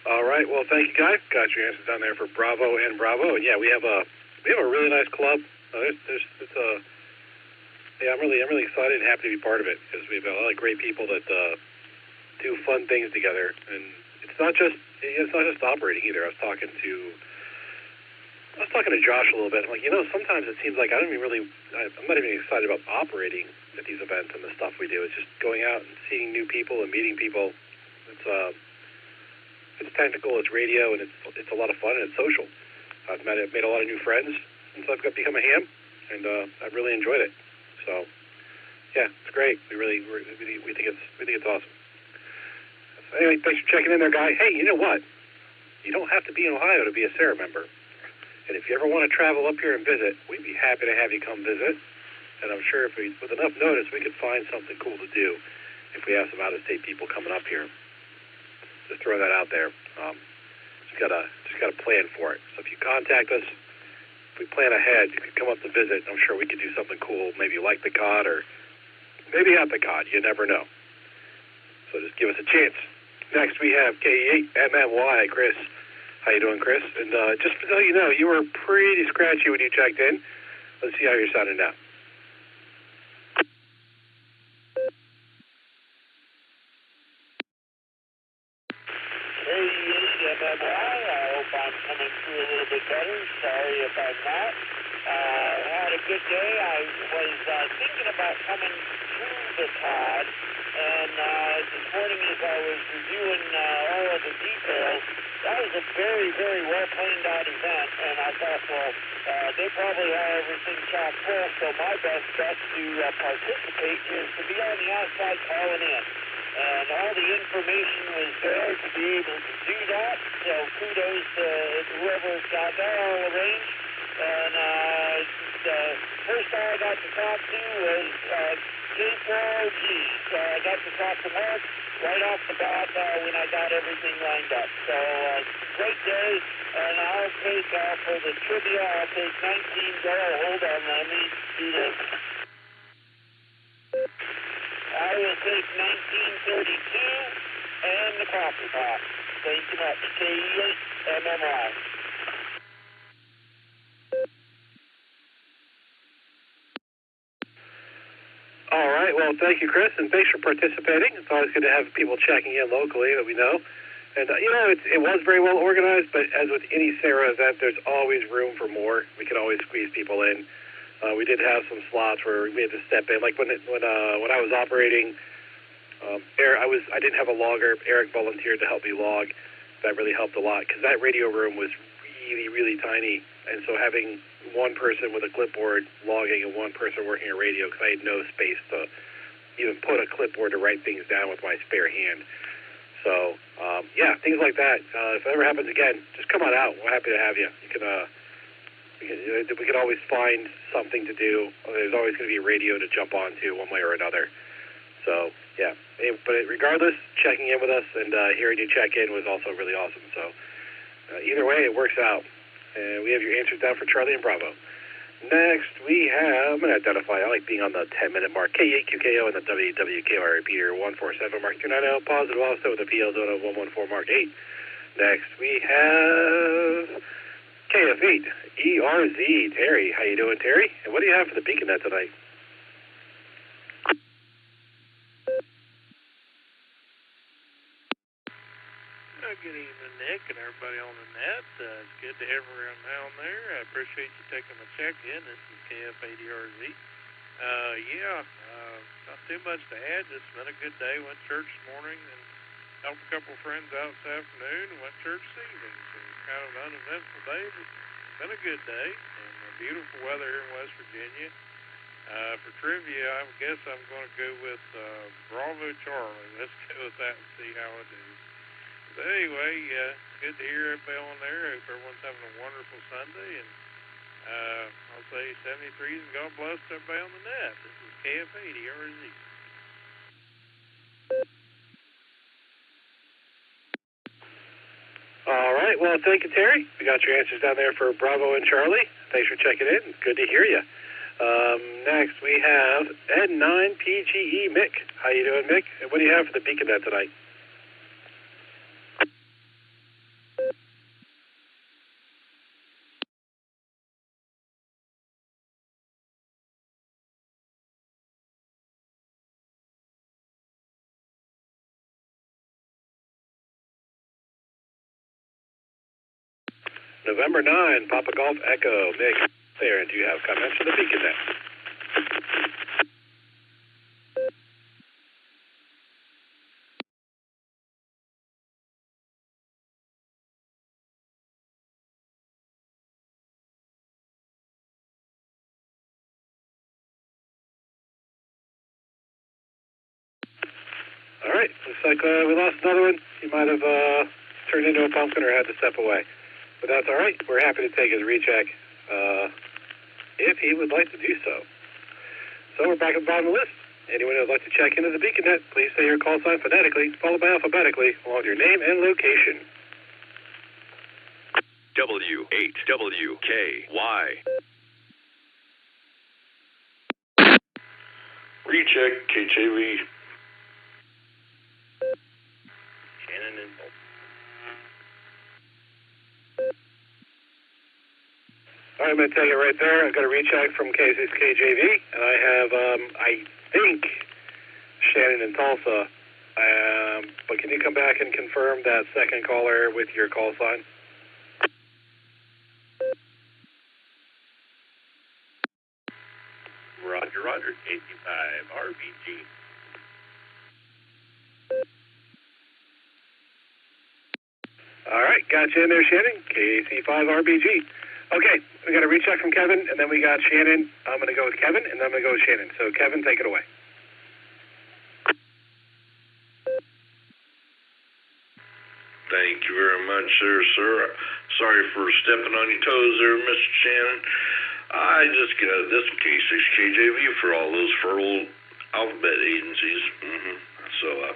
All right. Well, thank you, Guy. Got your answers down there for Bravo and Bravo. And yeah, we have a really nice club. I'm really excited and happy to be part of it because we have a lot of great people that do fun things together. And it's not just operating either. I was talking to Josh a little bit. I'm like, sometimes it seems like I'm not even excited about operating at these events and the stuff we do. It's just going out and seeing new people and meeting people. It's technical, it's radio, and it's a lot of fun and it's social. I've made a lot of new friends since I've become a ham, and I've really enjoyed it. So, yeah, it's great. We think it's awesome. So anyway, thanks for checking in there, Guy. Hey, you know what? You don't have to be in Ohio to be a Sarah member. And if you ever want to travel up here and visit, we'd be happy to have you come visit. And I'm sure with enough notice, we could find something cool to do if we have some out-of-state people coming up here. Just throw that out there. Just gotta plan for it. So if you contact us, if we plan ahead, you could come up to visit. I'm sure we could do something cool. Maybe you like the COD or maybe not the COD. You never know. So just give us a chance. Next we have K8MMY, Chris. How you doing, Chris? And just to let you know, you were pretty scratchy when you checked in. Let's see how you're sounding now. I hope I'm coming through a little bit better. Sorry if I'm not. Had a good day. I was thinking about coming through the pod, and this morning as I was reviewing all of the details, that was a very, very well planned out event, and I thought, well, they probably have everything chock full, so my best bet to participate is to be on the outside calling in. And all the information was there to be able to do that. So kudos to whoever got that all arranged. And the first guy I got to talk to was J4OG. So I got to talk to Mark right off the bat when I got everything lined up. So great day. And I'll take for the trivia, I'll take 19. Hold on, let me do this. I will take 1932 and the coffee pot. Thank you much. K8MMY. All right. right. Well, thank you, Chris, and thanks for participating. It's always good to have people checking in locally that we know. And, it was very well organized, but as with any Sarah event, there's always room for more. We can always squeeze people in. We did have some slots where we had to step in. Like when I was operating, I didn't have a logger. Eric volunteered to help me log. That really helped a lot because that radio room was really, really tiny. And so having one person with a clipboard logging and one person working a radio, because I had no space to even put a clipboard to write things down with my spare hand. So, things like that. If it ever happens again, just come on out. We're happy to have you. We can always find something to do. There's always going to be a radio to jump onto one way or another. So, yeah. But regardless, checking in with us and hearing you check in was also really awesome. So, either way, it works out. And we have your answers down for Charlie and Bravo. Next, we have, I'm going to identify, I like being on the 10-minute mark, K8QKO and the WWKR repeater 147 mark 290, positive also with the PL zone of 114 mark 8. Next, we have KF8 ERZ, Terry. How you doing, Terry? And what do you have for the Beacon Net tonight? Good evening, Nick, and everybody on the net. It's good to have everyone down there. I appreciate you taking the check-in. This is KF80RZ. Not too much to add. It's been a good day. Went to church this morning and helped a couple of friends out this afternoon and went to church this evening. So kind of an uneventful day, but it's been a good day. And beautiful weather here in West Virginia. For trivia, I guess I'm going to go with Bravo Charlie. Let's go with that and see how it is. But anyway, good to hear everybody on there. I hope everyone's having a wonderful Sunday. And I'll say 73s and God bless everybody on the net. This is KF80RZ. All right. Well, thank you, Terry. We got your answers down there for Bravo and Charlie. Thanks for checking in. Good to hear you. Next, we have N9PGE Mick. How you doing, Mick? And what do you have for the Beacon Net tonight? November 9, Papa Golf Echo. Mick, there. And do you have comments for the Beacon Net? All right. Looks like we lost another one. He might have turned into a pumpkin or had to step away. But that's all right. We're happy to take his recheck if he would like to do so. So we're back at the bottom of the list. Anyone who would like to check into the Beacon Net, please say your call sign phonetically, followed by alphabetically, along with your name and location. W8WKY. Recheck, KJV. Shannon and All right, I'm going to take it right there. I've got a recheck from KJV, and I have, I think, Shannon in Tulsa. But can you come back and confirm that second caller with your call sign? Roger, KC5 RBG. All right, got you in there, Shannon. KC5 RBG. Okay, we got a recheck from Kevin, and then we got Shannon. I'm going to go with Kevin, and then I'm going to go with Shannon. So, Kevin, take it away. Thank you very much, sir. Sorry for stepping on your toes there, Mr. Shannon. I just got this K6KJV for all those federal alphabet agencies. So,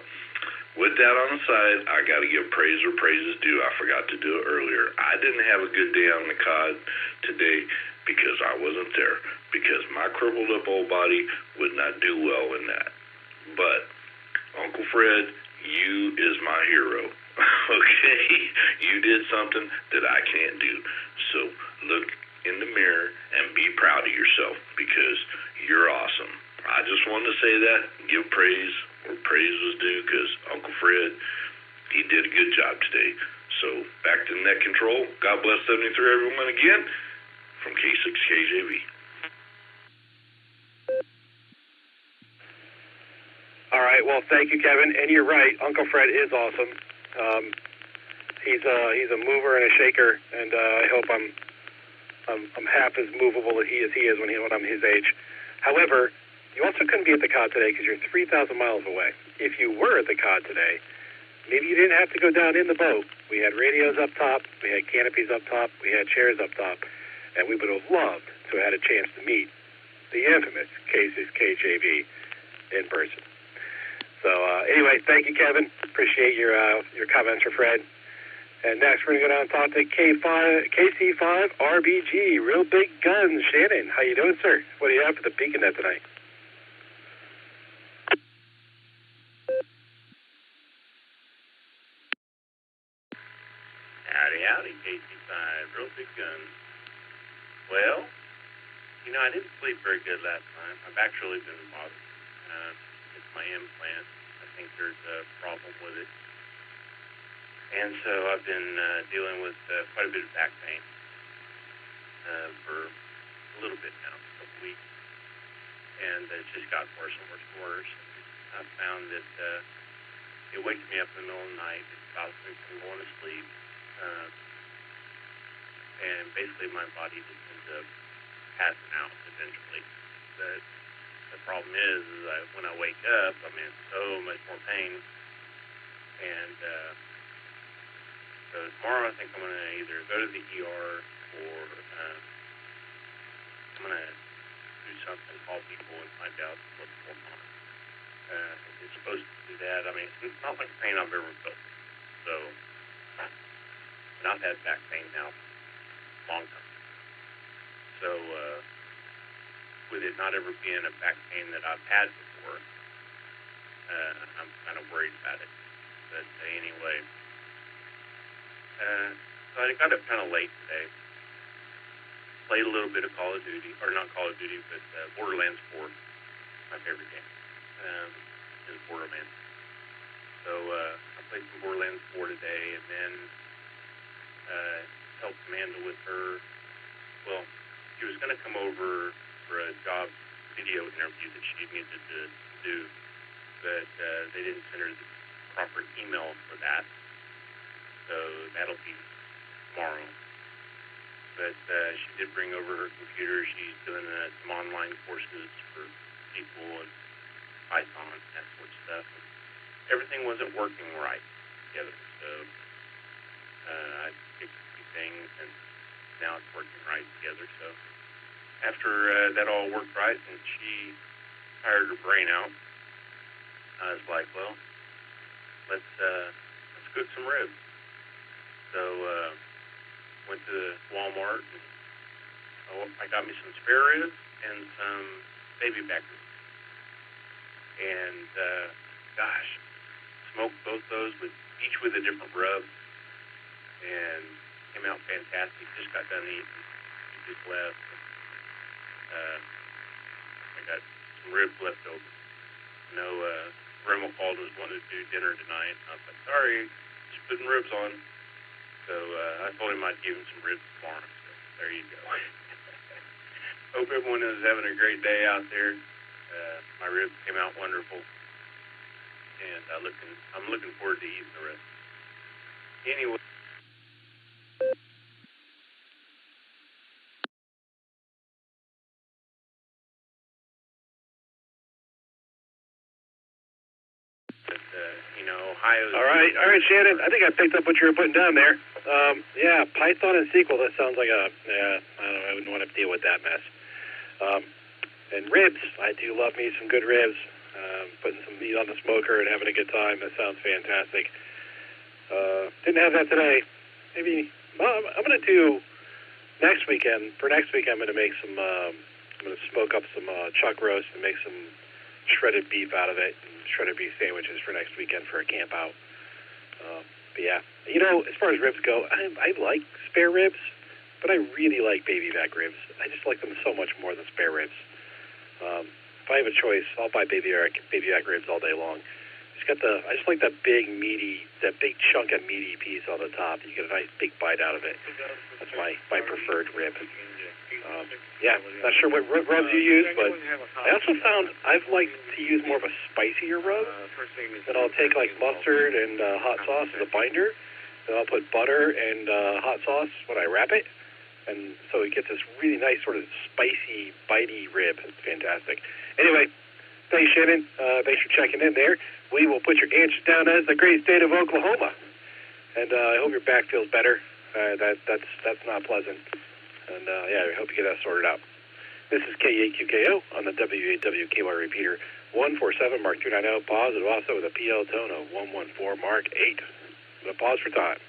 with that on the side, I got to give praise where praise is due. I forgot to do it earlier. I didn't have a good day on the COD today because I wasn't there, because my crippled up old body would not do well in that. But, Uncle Fred, you is my hero. Okay? You did something that I can't do. So, look in the mirror and be proud of yourself because you're awesome. I just wanted to say that, give praise where praise was due, because Uncle Fred, he did a good job today. So back to net control. God bless 73 everyone again from K6KJV. All right. Well, thank you, Kevin. And you're right. Uncle Fred is awesome. He's a mover and a shaker, and I hope I'm half as movable as he is when I'm his age. However, you also couldn't be at the COD today because you're 3,000 miles away. If you were at the COD today, maybe you didn't have to go down in the boat. We had radios up top, we had canopies up top, we had chairs up top, and we would have loved to have had a chance to meet the infamous K6KJV in person. So anyway, thank you, Kevin. Appreciate your comments for Fred. And next, we're going to go down and talk to KC5 RBG, Real Big Guns. Shannon, how you doing, sir? What do you have for the Beacon Net tonight? Howdy, KC5, Real Big Guns. Well, I didn't sleep very good last night. My back's really been bothered. It's my implant. I think there's a problem with it. And so I've been dealing with quite a bit of back pain for a little bit now, a couple weeks. And it's just gotten worse and worse and worse. I've found that it wakes me up in the middle of the night. It stops me from going to sleep. And basically my body just ends up passing out eventually. But the problem is when I wake up, I'm in so much more pain. And so tomorrow I think I'm going to either go to the ER or I'm going to do something, call people and find out what's going on. It's supposed to do that. I mean, it's not like pain I've ever felt. So, and I've had back pain now a long time. So, with it not ever being a back pain that I've had before, I'm kind of worried about it. But anyway, so I got up kind of late today. Played a little bit of Call of Duty, or not Call of Duty, but Borderlands 4, my favorite game, is Borderlands. So I played some Borderlands 4 today, and then helped Amanda with her. Well, she was going to come over for a job video interview that she needed to do, but they didn't send her the proper email for that. So that'll be tomorrow. But she did bring over her computer. She's doing some online courses for people and Python and that sort of stuff. And everything wasn't working right together. So I fixed a few things, and now it's working right together. So after that all worked right and she tired her brain out, I was like, well, let's cook some ribs. So went to Walmart and I got me some spare ribs and some baby back ribs. And gosh, smoked both those each with a different rub, and came out fantastic. Just got done eating. Just left. I got some ribs left over. Grandma called and was wanting to do dinner tonight. I was like, sorry, just putting ribs on. So I told him I'd give him some ribs tomorrow. So there you go. Hope everyone is having a great day out there. My ribs came out wonderful, and I'm looking forward to eating the rest. Anyway. Ohio. All right, Shannon. I think I picked up what you were putting down there. Yeah, Python and SQL. That sounds like I wouldn't want to deal with that mess. And ribs. I do love me some good ribs. Putting some meat on the smoker and having a good time. That sounds fantastic. Didn't have that today. Maybe I'm going to do next weekend. For next week, I'm going to make some. I'm going to smoke up some chuck roast and make some shredded beef out of it. Shredded beef sandwiches for next weekend for a camp out. But yeah, as far as ribs go, I like spare ribs, but I really like baby back ribs. I just like them so much more than spare ribs. if I have a choice, I'll buy baby back ribs all day long. I just like that big chunk of meaty piece on the top. You get a nice big bite out of it. That's my preferred rib. Not sure what rubs you use, but I also found I've liked to use more of a spicier rub. Then I'll take like mustard and hot sauce as a binder. Then I'll put butter and hot sauce when I wrap it. And so it gets this really nice sort of spicy, bitey rib. It's fantastic. Anyway, thanks, Shannon. Thanks for checking in there. We will put your answer down as the great state of Oklahoma. And I hope your back feels better. That's not pleasant. And I hope you get that sorted out. This is K8QKO on the W8WKY repeater 147 Mark 290 positive, also with a PL tone of 114 Mark 8. I'm going to pause for time.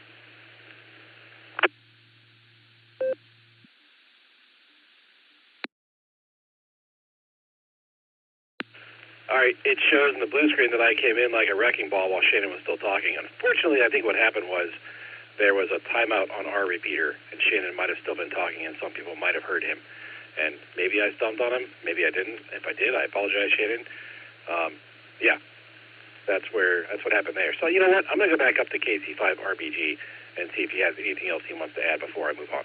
All right, it shows in the blue screen that I came in like a wrecking ball while Shannon was still talking. Unfortunately, I think what happened was there was a timeout on our repeater, and Shannon might have still been talking, and some people might have heard him. And maybe I stumped on him, maybe I didn't. If I did, I apologize, Shannon. That's what happened there. So you know what? I'm going to go back up to KC5 RBG and see if he has anything else he wants to add before I move on.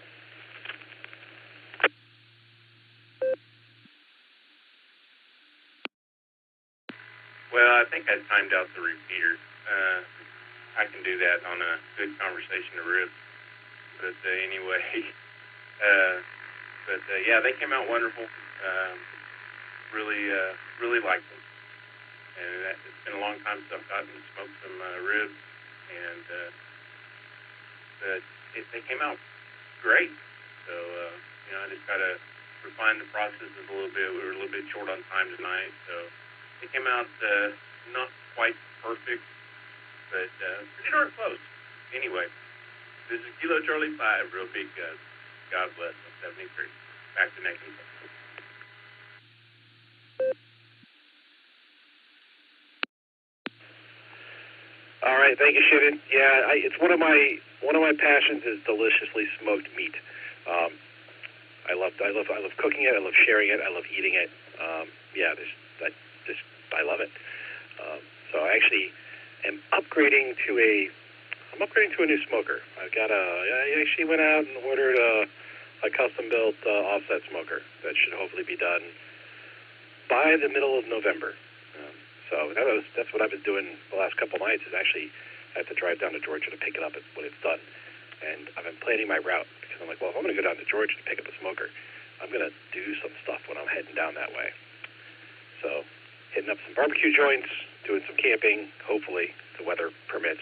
Well, I think I timed out the repeater. I can do that on a good conversation of ribs. But anyway, they came out wonderful. Really liked them. And it's been a long time since I've gotten to smoke some ribs, and they came out great. So I just got to refine the processes a little bit. We were a little bit short on time tonight, so it came out not quite perfect, but pretty darn close. Anyway, this is Kilo Charlie 5, real big guns. God bless. 73. Back to next week. All right, thank you, Shannon. Yeah, it's one of my passions is deliciously smoked meat. I love cooking it. I love sharing it. I love eating it. I love it. So I actually am upgrading to a new smoker. I actually went out and ordered a custom-built offset smoker that should hopefully be done by the middle of November. So that's what I've been doing the last couple nights. Is actually I have to drive down to Georgia to pick it up when it's done. And I've been planning my route because I'm like, well, if I'm going to go down to Georgia to pick up a smoker, I'm going to do some stuff when I'm heading down that way. So hitting up some barbecue joints, doing some camping, hopefully the weather permits.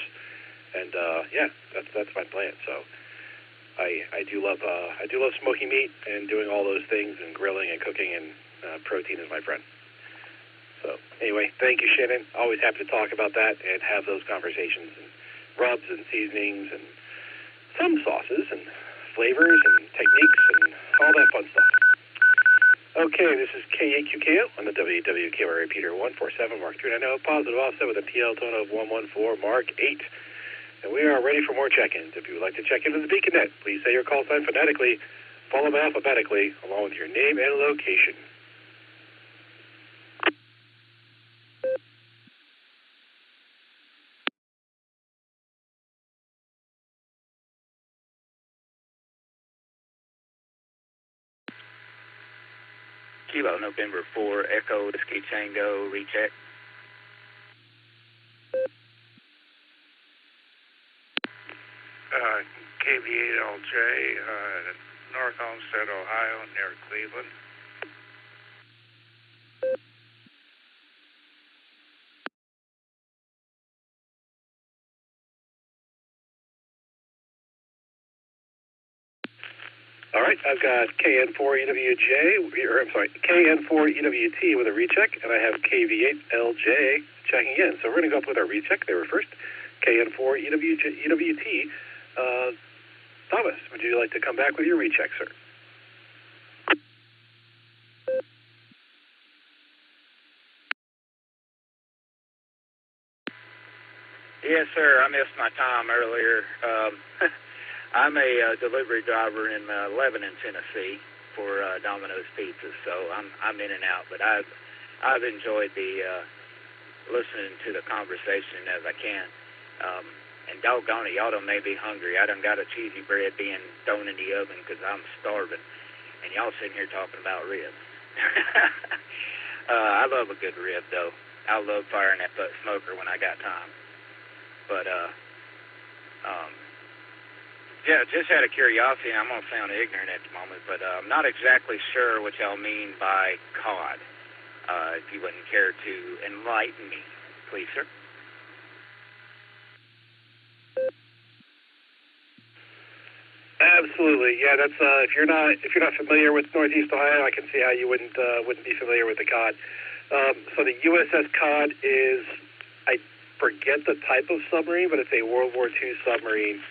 And that's my plan. So I do love smoking meat and doing all those things and grilling and cooking, and protein is my friend. So anyway, thank you, Shannon. Always happy to talk about that and have those conversations and rubs and seasonings and some sauces and flavors and techniques and all that fun stuff. Okay, this is K8QKO on the WWKY repeater 147 Mark 390 positive offset with a PL tone of 114 Mark 8. And we are ready for more check-ins. If you would like to check into the BeaconNet, please say your call sign phonetically, followed by alphabetically, along with your name and location. Kilo November 4 Echo Whiskey Tango recheck. KV8LJ, North Olmsted, Ohio, near Cleveland. All right, I've got KN4EWT with a recheck, and I have KV8LJ checking in. So we're going to go up with our recheck. They were first. KN4EWT. Thomas, would you like to come back with your recheck, sir? Yes, sir. I missed my time earlier. I'm a delivery driver in Lebanon, Tennessee, for Domino's Pizza, so I'm in and out. But I I've enjoyed the listening to the conversation as I can. And doggone it, y'all done made me hungry. I done got a cheesy bread being thrown in the oven because I'm starving. And y'all sitting here talking about ribs. I love a good rib, though. I love firing that butt smoker when I got time. But, yeah, just out of curiosity, I'm going to sound ignorant at the moment, but I'm not exactly sure what y'all mean by cod. If you wouldn't care to enlighten me, please, sir. Absolutely, yeah. That's if you're not familiar with Northeast Ohio, I can see how you wouldn't be familiar with the cod. So the USS Cod is, I forget the type of submarine, but it's a World War II submarine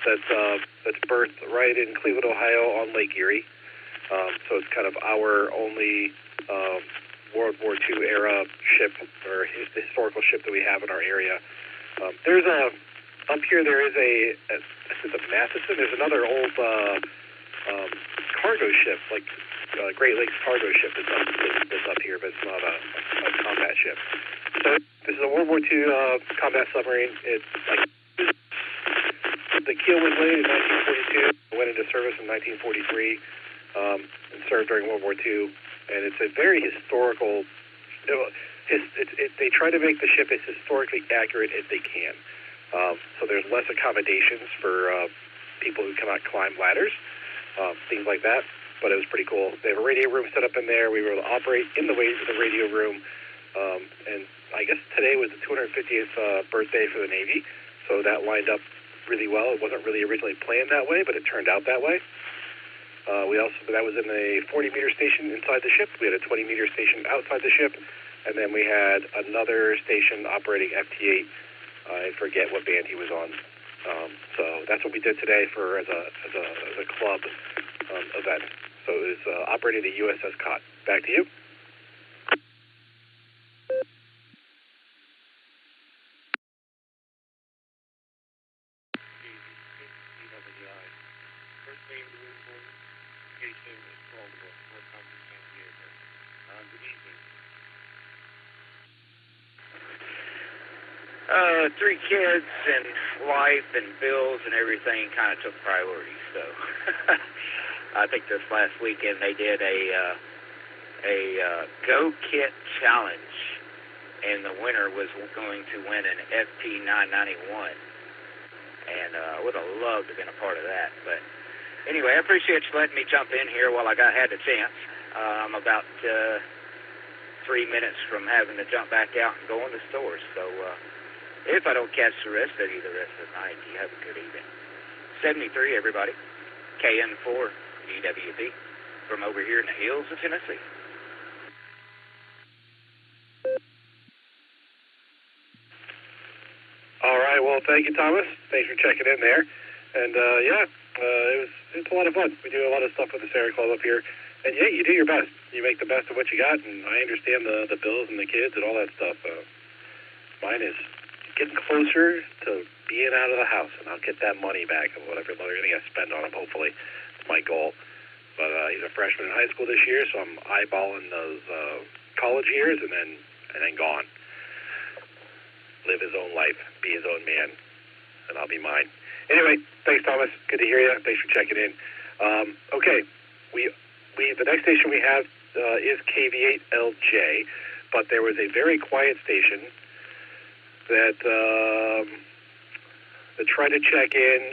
that's berthed right in Cleveland, Ohio, on Lake Erie. So it's kind of our only World War II era ship, or historical ship that we have in our area. There's up here there is a Matheson. There's another old cargo ship, like Great Lakes cargo ship that's up here, but it's not a combat ship. So this is a World War II combat submarine. It's like the keel was laid in 1942, went into service in 1943, and served during World War II. And it's a very historical. They try to make the ship as historically accurate as they can. So there's less accommodations for people who cannot climb ladders, things like that. But it was pretty cool. They have a radio room set up in there. We were able to operate in the radio room. And I guess today was the 250th birthday for the Navy, so that lined up really well. It wasn't really originally planned that way, but it turned out that way. That was in a 40-meter station inside the ship. We had a 20-meter station outside the ship, and then we had another station operating FT8. I forget what band he was on. So that's what we did today as a club event. So it was operating the USS Cod. Back to you. Three kids and life and bills and everything kind of took priority. So I think this last weekend they did a Go Kit challenge, and the winner was going to win an FT 991. And I would have loved to have been a part of that. But anyway, I appreciate you letting me jump in here while I had the chance. I'm about 3 minutes from having to jump back out and go in the stores. So if I don't catch the rest of you the rest of the night, you have a good evening. 73, everybody. KN4 GWP from over here in the hills of Tennessee. All right. Well, thank you, Thomas. Thanks for checking in there. And it's a lot of fun. We do a lot of stuff with the Sierra Club up here. And yeah, you do your best. You make the best of what you got. And I understand the bills and the kids and all that stuff. Mine is getting closer to being out of the house, and I'll get that money back of whatever they're going to spend on him, hopefully. It's my goal. But he's a freshman in high school this year, so I'm eyeballing those college years and then gone. Live his own life, be his own man, and I'll be mine. Anyway, thanks, Thomas. Good to hear you. Thanks for checking in. Okay, the next station we have is KV8LJ, but there was a very quiet station that tried to check in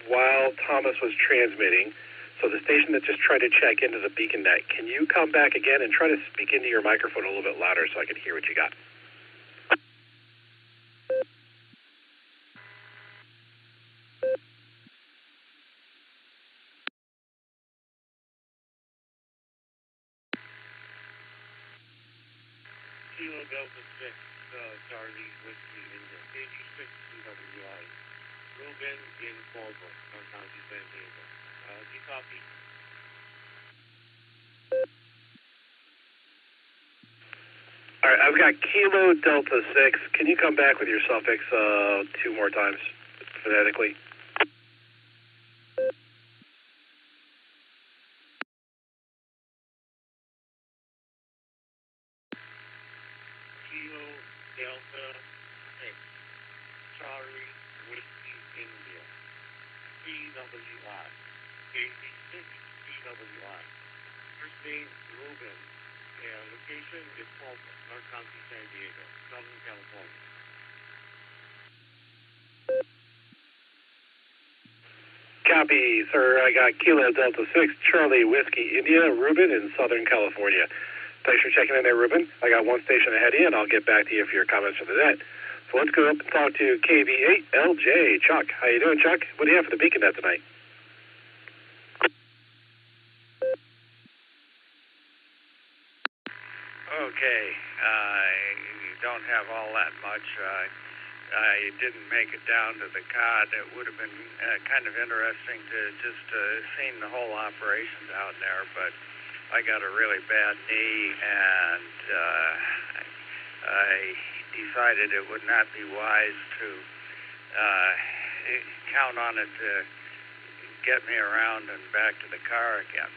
while Thomas was transmitting. So the station that just tried to check into the beacon net, can you come back again and try to speak into your microphone a little bit louder so I can hear what you got? Kilo Delta 6, Charlie Whiskey in the 86 CWI. Ruben in Fallbrook, County, San Diego. You copy? All right, I've got Kilo Delta 6. Can you come back with your suffix 2 more times, phonetically? Kilo Delta 6, Charlie Whiskey India, PWI, KC6 PWI. First name Ruben, and location is Palmer, North County, San Diego, Southern California. Copy, sir. I got Kilo Delta 6, Charlie Whiskey India, Ruben in Southern California. Thanks for checking in there, Ruben. I got one station ahead of you, and I'll get back to you for your comments for the net. So let's go up and talk to KV8LJ. Chuck, how you doing, Chuck? What do you have for the Beacon Net tonight? Okay, I don't have all that much. I didn't make it down to the COD. It would have been kind of interesting to just seen the whole operation down there, but I got a really bad knee, and I decided it would not be wise to count on it to get me around and back to the car again.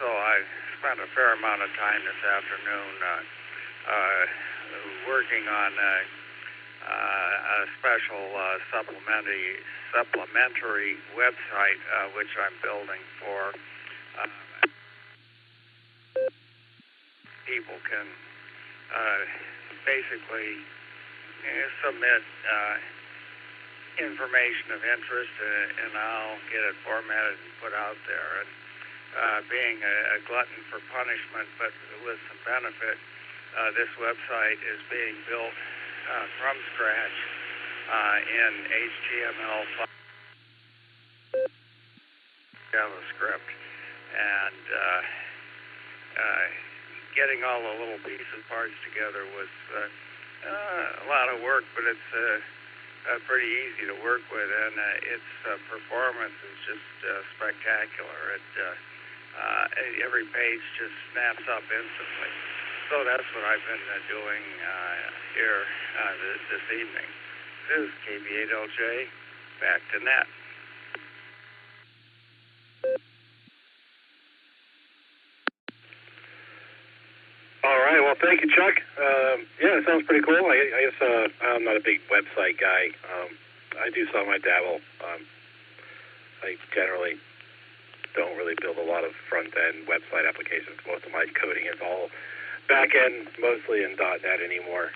So I spent a fair amount of time this afternoon working on a special supplementary website which I'm building for people can basically submit information of interest, and I'll get it formatted and put out there. And being a glutton for punishment, but with some benefit, this website is being built from scratch in HTML5 JavaScript, and getting all the little pieces parts together was a lot of work, but it's pretty easy to work with, and its performance is just spectacular. Every page just snaps up instantly. So that's what I've been doing here this evening. This is KB8LJ, back to net. All right, well, thank you, Chuck. Yeah, it sounds pretty cool. I guess I'm not a big website guy. I do some, I dabble. I generally don't really build a lot of front-end website applications. Most of my coding is all back-end, mostly in .NET anymore.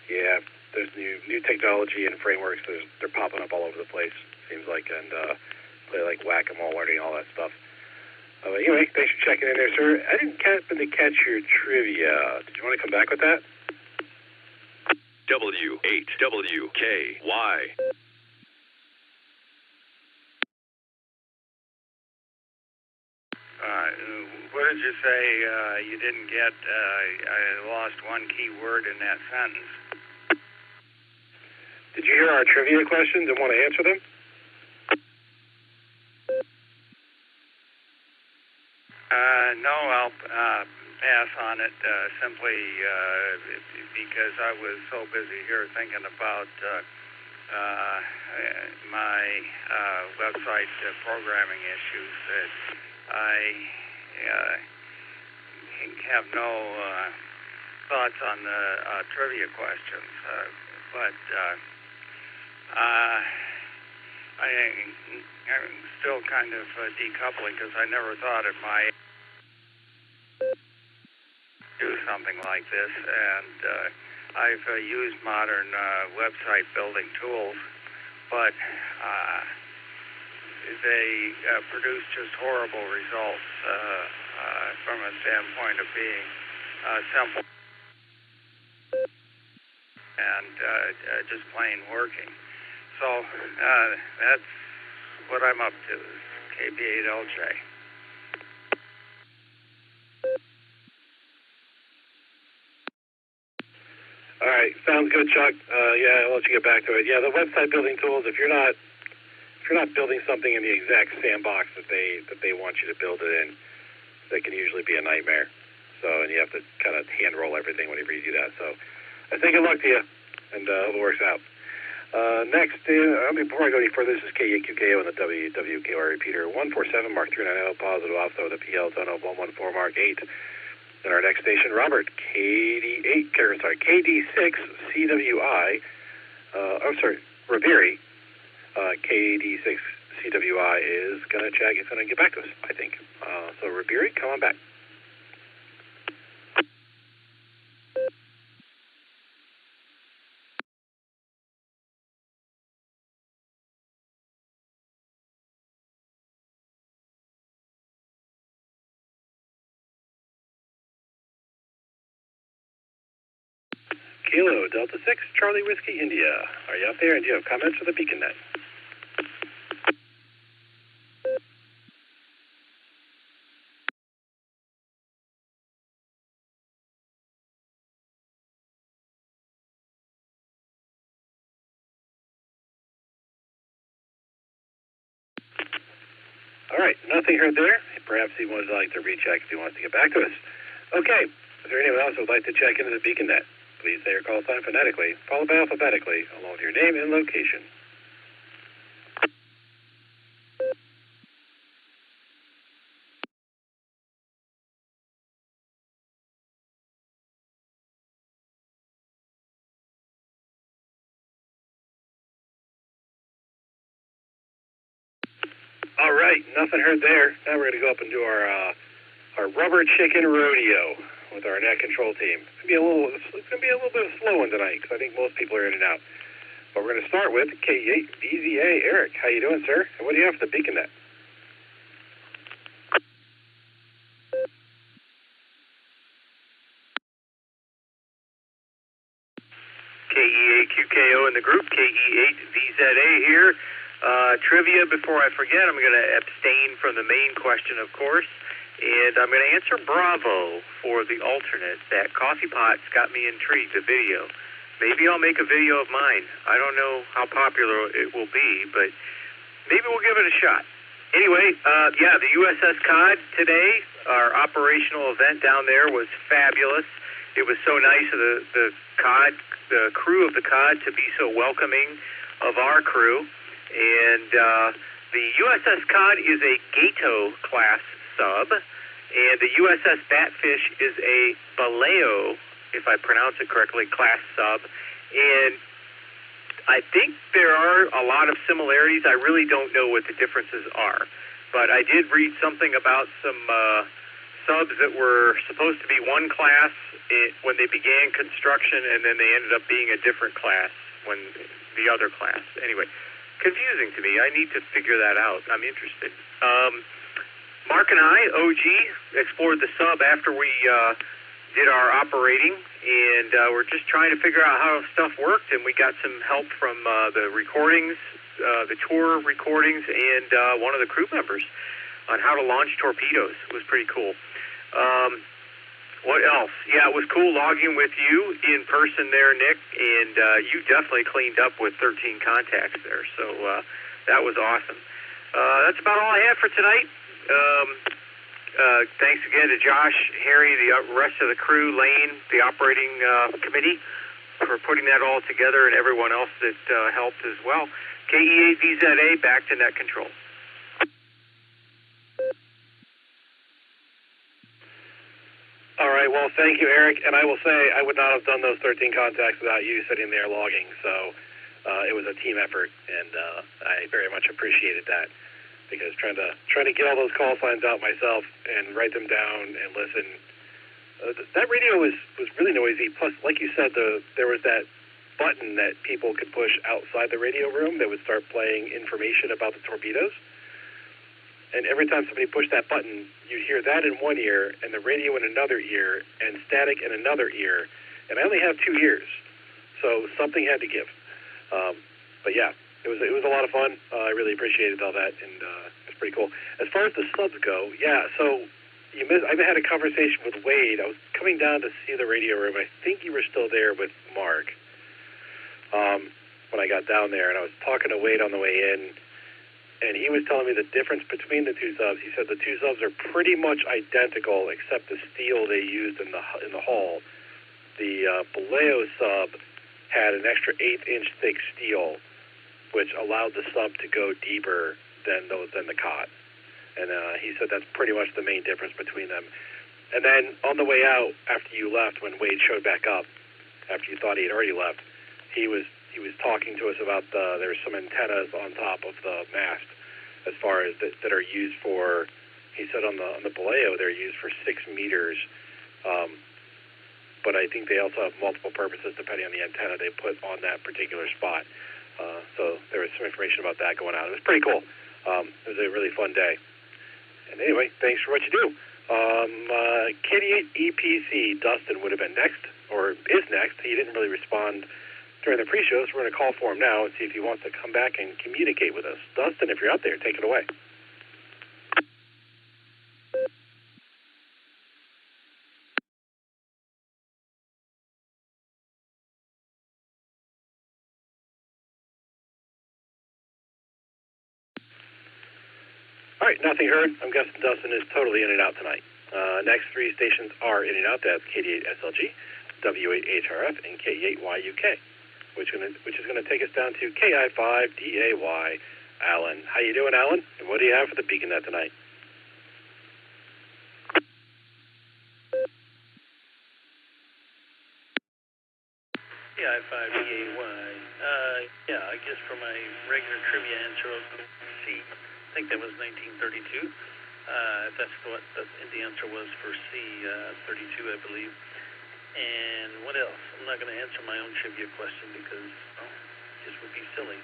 Yeah, there's new technology and frameworks. They're popping up all over the place, seems like, and play like whack-a-mole, learning all that stuff. Anyway, thanks for checking in there, sir. I didn't happen to catch your trivia. Did you want to come back with that? W8WKY. What did you say you didn't get? I lost one key word in that sentence. Did you hear our trivia questions and want to answer them? No, I'll pass on it simply because I was so busy here thinking about my website programming issues that I have no thoughts on the trivia questions. But I'm still kind of decoupling because I never thought it might do something like this, and I've used modern website building tools, but they produce just horrible results from a standpoint of being simple and just plain working. So that's what I'm up to, KB8LJ. All right, sounds good, Chuck. Yeah, I'll let you get back to it. Yeah, the website building tools, if you're not building something in the exact sandbox that they want you to build it in, they can usually be a nightmare. So, and you have to kind of hand roll everything whenever you do that. So I say good luck to you, and hope it works out. Next, before I go any further, this is K8QKO and the WWKR repeater. 147 Mark 390, positive offset with a PL Dono 114 Mark 8. And our next station, Robert, KD6 CWI. Reveri, KD6 CWI is going to check. It's going to get back to us, I think. So Reveri, come on back. Kilo, Delta 6, Charlie Whiskey, India. Are you out there, and do you have comments for the beacon net? All right, nothing heard there. Perhaps he would like to recheck if he wants to get back to us. Okay, is there anyone else who would like to check into the beacon net? Please say your call sign phonetically, followed by alphabetically, along with your name and location. All right, nothing heard there. Now we're going to go up and do our rubber chicken rodeo with our net control team. It's going to be a little bit of a slow one tonight because I think most people are in and out. But we're going to start with K8 VZA. Eric, how you doing, sir? And what do you have for the beacon net? KE8QKO in the group, KE8VZA here. Trivia before I forget, I'm going to abstain from the main question, of course, and I'm going to answer Bravo for the alternate. That coffee pot's got me intrigued, the video. Maybe I'll make a video of mine. I don't know how popular it will be, but maybe we'll give it a shot. Anyway, the USS Cod today, our operational event down there was fabulous. It was so nice of the crew of the Cod to be so welcoming of our crew. And the USS Cod is a Gato class sub, and the USS Batfish is a Vallejo, if I pronounce it correctly, class sub. And I think there are a lot of similarities. I really don't know what the differences are. But I did read something about some subs that were supposed to be one class when they began construction, and then they ended up being a different class when the other class. Anyway, confusing to me. I need to figure that out. I'm interested. Mark and I, OG, explored the sub after we did our operating, and we're just trying to figure out how stuff worked, and we got some help from the recordings, the tour recordings, and one of the crew members on how to launch torpedoes. It was pretty cool. What else? Yeah, it was cool logging with you in person there, Nick, and you definitely cleaned up with 13 contacts there, so that was awesome. That's about all I have for tonight. Thanks again to Josh, Harry, the rest of the crew, Lane, the operating committee, for putting that all together, and everyone else that helped as well. KE8VZA, back to net control. All right, well, thank you, Eric. And I will say I would not have done those 13 contacts without you sitting there logging. So it was a team effort, and I very much appreciated that, because trying to get all those call signs out myself and write them down and listen. That radio was really noisy. Plus, like you said, there was that button that people could push outside the radio room that would start playing information about the torpedoes. And every time somebody pushed that button, you'd hear that in one ear and the radio in another ear and static in another ear. And I only have 2 ears, so something had to give. But yeah, it was a lot of fun. I really appreciated all that, and it was pretty cool. As far as the subs go, yeah. So I had a conversation with Wade. I was coming down to see the radio room. I think you were still there with Mark when I got down there, and I was talking to Wade on the way in. And he was telling me the difference between the two subs. He said the two subs are pretty much identical, except the steel they used in the hull. The Vallejo sub had an extra 1/8-inch thick steel, which allowed the sub to go deeper than the Cod. And he said that's pretty much the main difference between them. And then on the way out, after you left, when Wade showed back up, after you thought he had already left, he was talking to us about there's some antennas on top of the mast, as far as that are used for. He said on the Baleo they're used for 6 meters, but I think they also have multiple purposes depending on the antenna they put on that particular spot. So there was some information about that going on. It was pretty cool. It was a really fun day. And anyway, thanks for what you do. K8 EPC, Dustin would have been next, or is next. He didn't really respond during the pre-show, so we're going to call for him now and see if he wants to come back and communicate with us. Dustin, if you're out there, take it away. All right, nothing heard. I'm guessing Dustin is totally in and out tonight. Next 3 stations are in and out. That's KD8 SLG, W8 HRF, and K8 YUK, which is going to take us down to KI5 DAY. Alan, how you doing, Alan? And what do you have for the Beacon Net tonight? KI5 DAY. Yeah, I guess for my regular trivia answer, I was going to C. I think that was 1932. That's what the answer was for C, 32, I believe. And what else? I'm not going to answer my own trivia question because it just would be silly.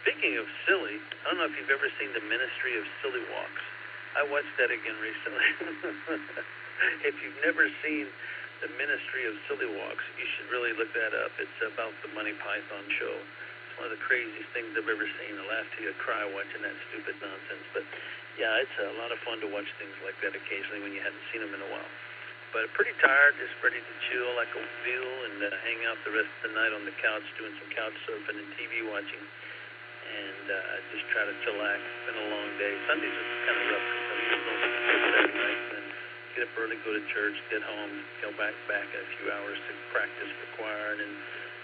Speaking of silly, I don't know if you've ever seen The Ministry of Silly Walks. I watched that again recently. If you've never seen The Ministry of Silly Walks, you should really look that up. It's about the Monty Python show. It's one of the craziest things I've ever seen. I laugh till you cry watching that stupid nonsense. But yeah, it's a lot of fun to watch things like that occasionally when you haven't seen them in a while. But pretty tired, just ready to chill like a wheel and hang out the rest of the night on the couch doing some couch surfing and TV watching. And just try to chillax. It's been a long day. Sundays are kind of rough because I'm normally Saturday night and get up early, go to church, get home, go back in a few hours to practice for choir, and then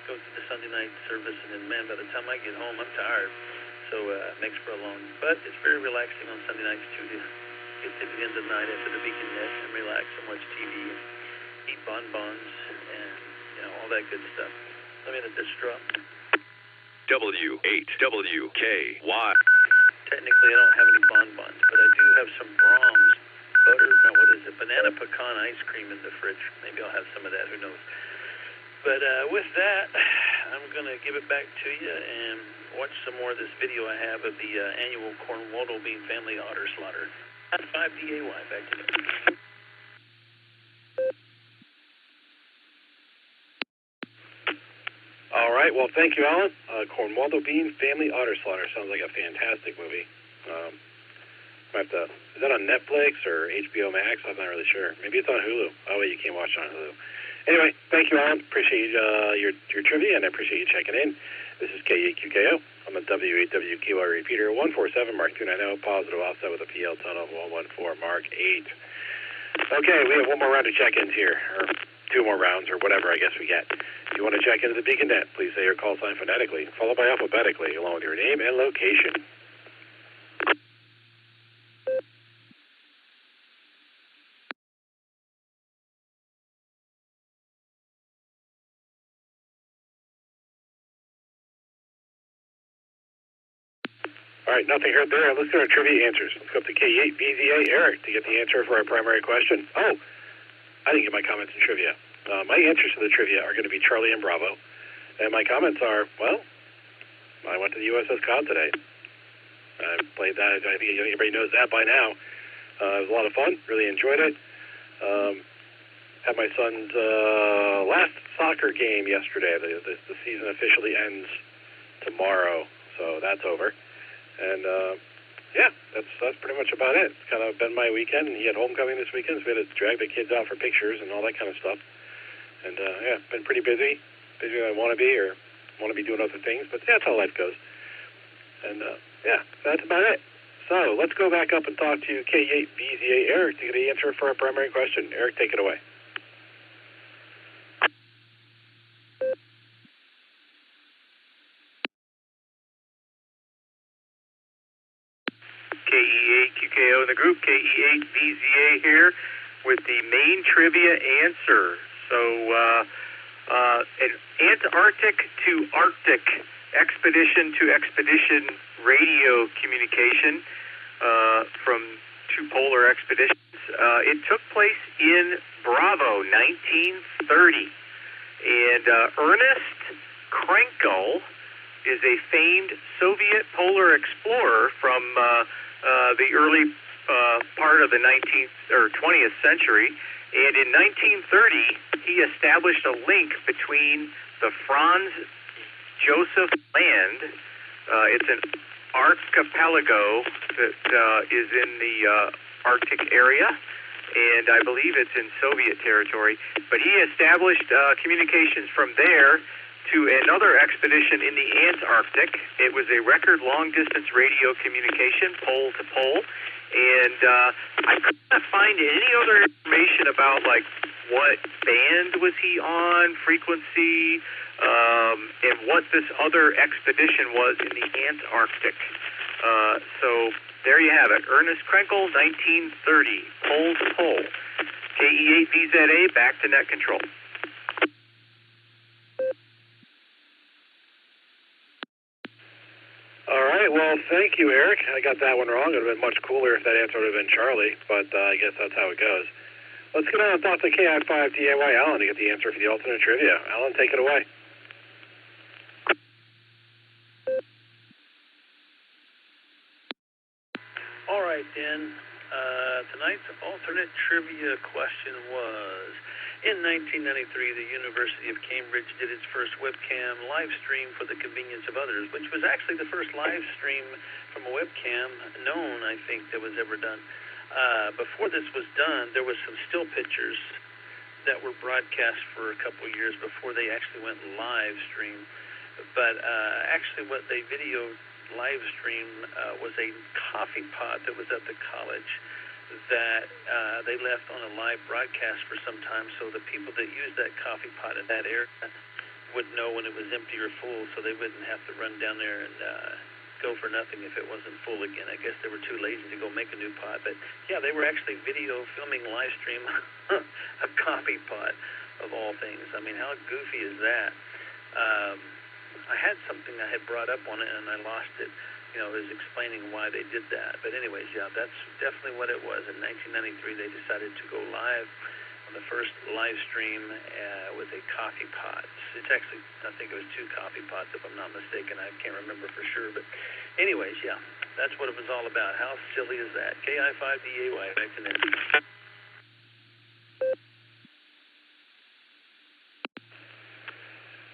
go to the Sunday night service. And then, man, by the time I get home, I'm tired. So it makes for a long, but it's very relaxing on Sunday nights too to get to the end of the night after the Beacon Net and relax and watch TV and eat bonbons and all that good stuff. Let me let this drop. W8WKY. Technically, I don't have any bonbons, but I do have some Brahms banana pecan ice cream in the fridge. Maybe I'll have some of that. Who knows? But with that, I'm going to give it back to you and watch some more of this video I have of the annual Cornwall Bean Family Otter Slaughter. 5DAY. Back to you. All right. Well, thank you, Alan. Cornwall Bean Family Otter Slaughter sounds like a fantastic movie. Is that on Netflix or HBO Max? I'm not really sure. Maybe it's on Hulu. Oh, wait, you can't watch it on Hulu. Anyway, thank you, Alan. Appreciate your trivia, and I appreciate you checking in. This is K8QKO. I'm a W8WQR repeater, 147 Mark 290, positive offset with a PL tunnel of 114 Mark 8. Okay, we have one more round of check-ins here, or 2 more rounds, or whatever I guess we get. If you want to check into the Beacon Net, please say your call sign phonetically, followed by alphabetically, along with your name and location. All right, nothing heard there. Let's go to trivia answers. Let's go up to K8 BZA Eric to get the answer for our primary question. Oh, I didn't get my comments in trivia. My answers to the trivia are going to be Charlie and Bravo. And my comments are, well, I went to the USS Cod today. I played that. I think everybody knows that by now. It was a lot of fun. Really enjoyed it. Had my son's last soccer game yesterday. The season officially ends tomorrow, so that's over. And, yeah, that's pretty much about it. It's kind of been my weekend, and he had homecoming this weekend, so we had to drag the kids out for pictures and all that kind of stuff. And, yeah, been pretty busy. Busier than I want to be, or want to be doing other things, but yeah, that's how life goes. And, yeah, that's about it. So let's go back up and talk to K8 BZA Eric to get the answer for our primary question. Eric, take it away. KE8QKO the group, KE8VZA here, with the main trivia answer. So, an Antarctic to Arctic expedition to expedition radio communication from two polar expeditions. It took place in Bravo, 1930. And Ernest Krenkel is a famed Soviet polar explorer from the early part of the 19th or 20th century. And in 1930, he established a link between the Franz Josef Land. It's an archipelago that is in the Arctic area, and I believe it's in Soviet territory. But he established communications from there to another expedition in the Antarctic. It was a record long-distance radio communication, pole to pole, and I couldn't find any other information about, like, what band was he on, frequency, and what this other expedition was in the Antarctic. So there you have it. Ernest Krenkel, 1930, pole to pole. KE8VZA, back to net control. All right, well, thank you, Eric. I got that one wrong. It would have been much cooler if that answer would have been Charlie, but I guess that's how it goes. Let's go down and talk to KI5DAY Alan to get the answer for the alternate trivia. Alan, take it away. All right, then. Tonight's alternate trivia question was, in 1993, the University of Cambridge did its first webcam live stream for the convenience of others, which was actually the first live stream from a webcam known, I think, that was ever done. Before this was done, there was some still pictures that were broadcast for a couple of years before they actually went live stream. But actually what they video live stream was a coffee pot that was at the college that they left on a live broadcast for some time, so the people that used that coffee pot in that area would know when it was empty or full, so they wouldn't have to run down there and go for nothing if it wasn't full again. I guess they were too lazy to go make a new pot, but yeah, they were actually video filming live stream a coffee pot of all things. I mean, how goofy is that? I had something I had brought up on it and I lost it. You know, it was explaining why they did that. But anyways, yeah, that's definitely what it was. In 1993, they decided to go live on the first live stream with a coffee pot. It's actually, I think it was 2 coffee pots, if I'm not mistaken. I can't remember for sure. But anyways, yeah, that's what it was all about. How silly is that? KI5DAY, back to next.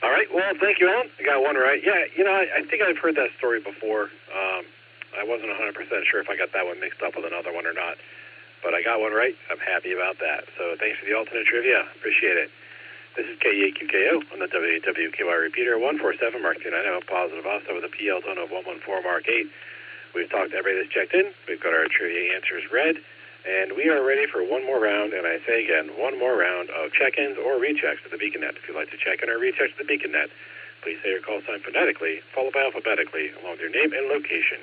All right, well, thank you, Alan. I got one right. Yeah, you know, I think I've heard that story before. I wasn't 100% sure if I got that one mixed up with another one or not. But I got one right. I'm happy about that. So thanks for the alternate trivia. Appreciate it. This is KE8QKO on the WWKY repeater, 147 Mark 290, positive offset with a PL tone of 114 Mark 8. We've talked to everybody that's checked in. We've got our trivia answers read. And we are ready for one more round, and I say again, one more round of check-ins or rechecks at the BeaconNet. If you'd like to check in or recheck at the BeaconNet, please say your call sign phonetically, followed by alphabetically, along with your name and location.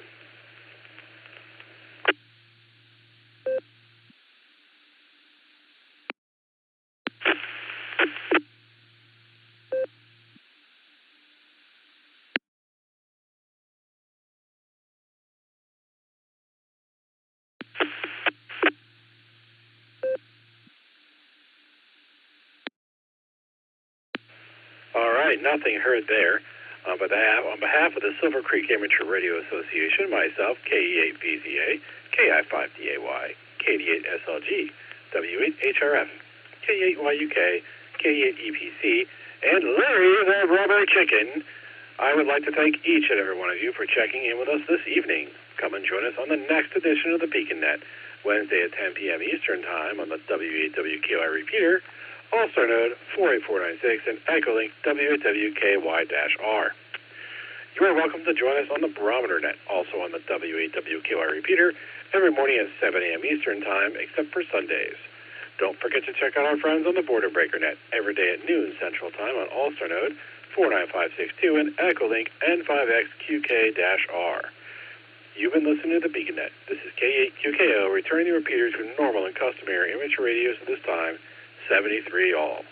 Nothing heard there. On behalf of the Silvercreek Amateur Radio Association, myself, KE8VZA, KI5DAY, KD8SLG, W8HRF, K8YUK, K8EPC, and Larry the Rubber Chicken, I would like to thank each and every one of you for checking in with us this evening. Come and join us on the next edition of the BeaconNet, Wednesday at 10 p.m. Eastern Time on the W8WKY repeater, Allstar Node 48496, and Echolink W8WKY-R. You are welcome to join us on the Barometer Net, also on the W8WKY repeater, every morning at 7 a.m. Eastern Time, except for Sundays. Don't forget to check out our friends on the Border Breaker Net every day at noon Central Time on Allstar Node 49562 and Echolink N5XQK-R. You've been listening to the BeaconNet. This is K8QKO, returning the repeaters to normal and customary amateur radios at this time, 73 all.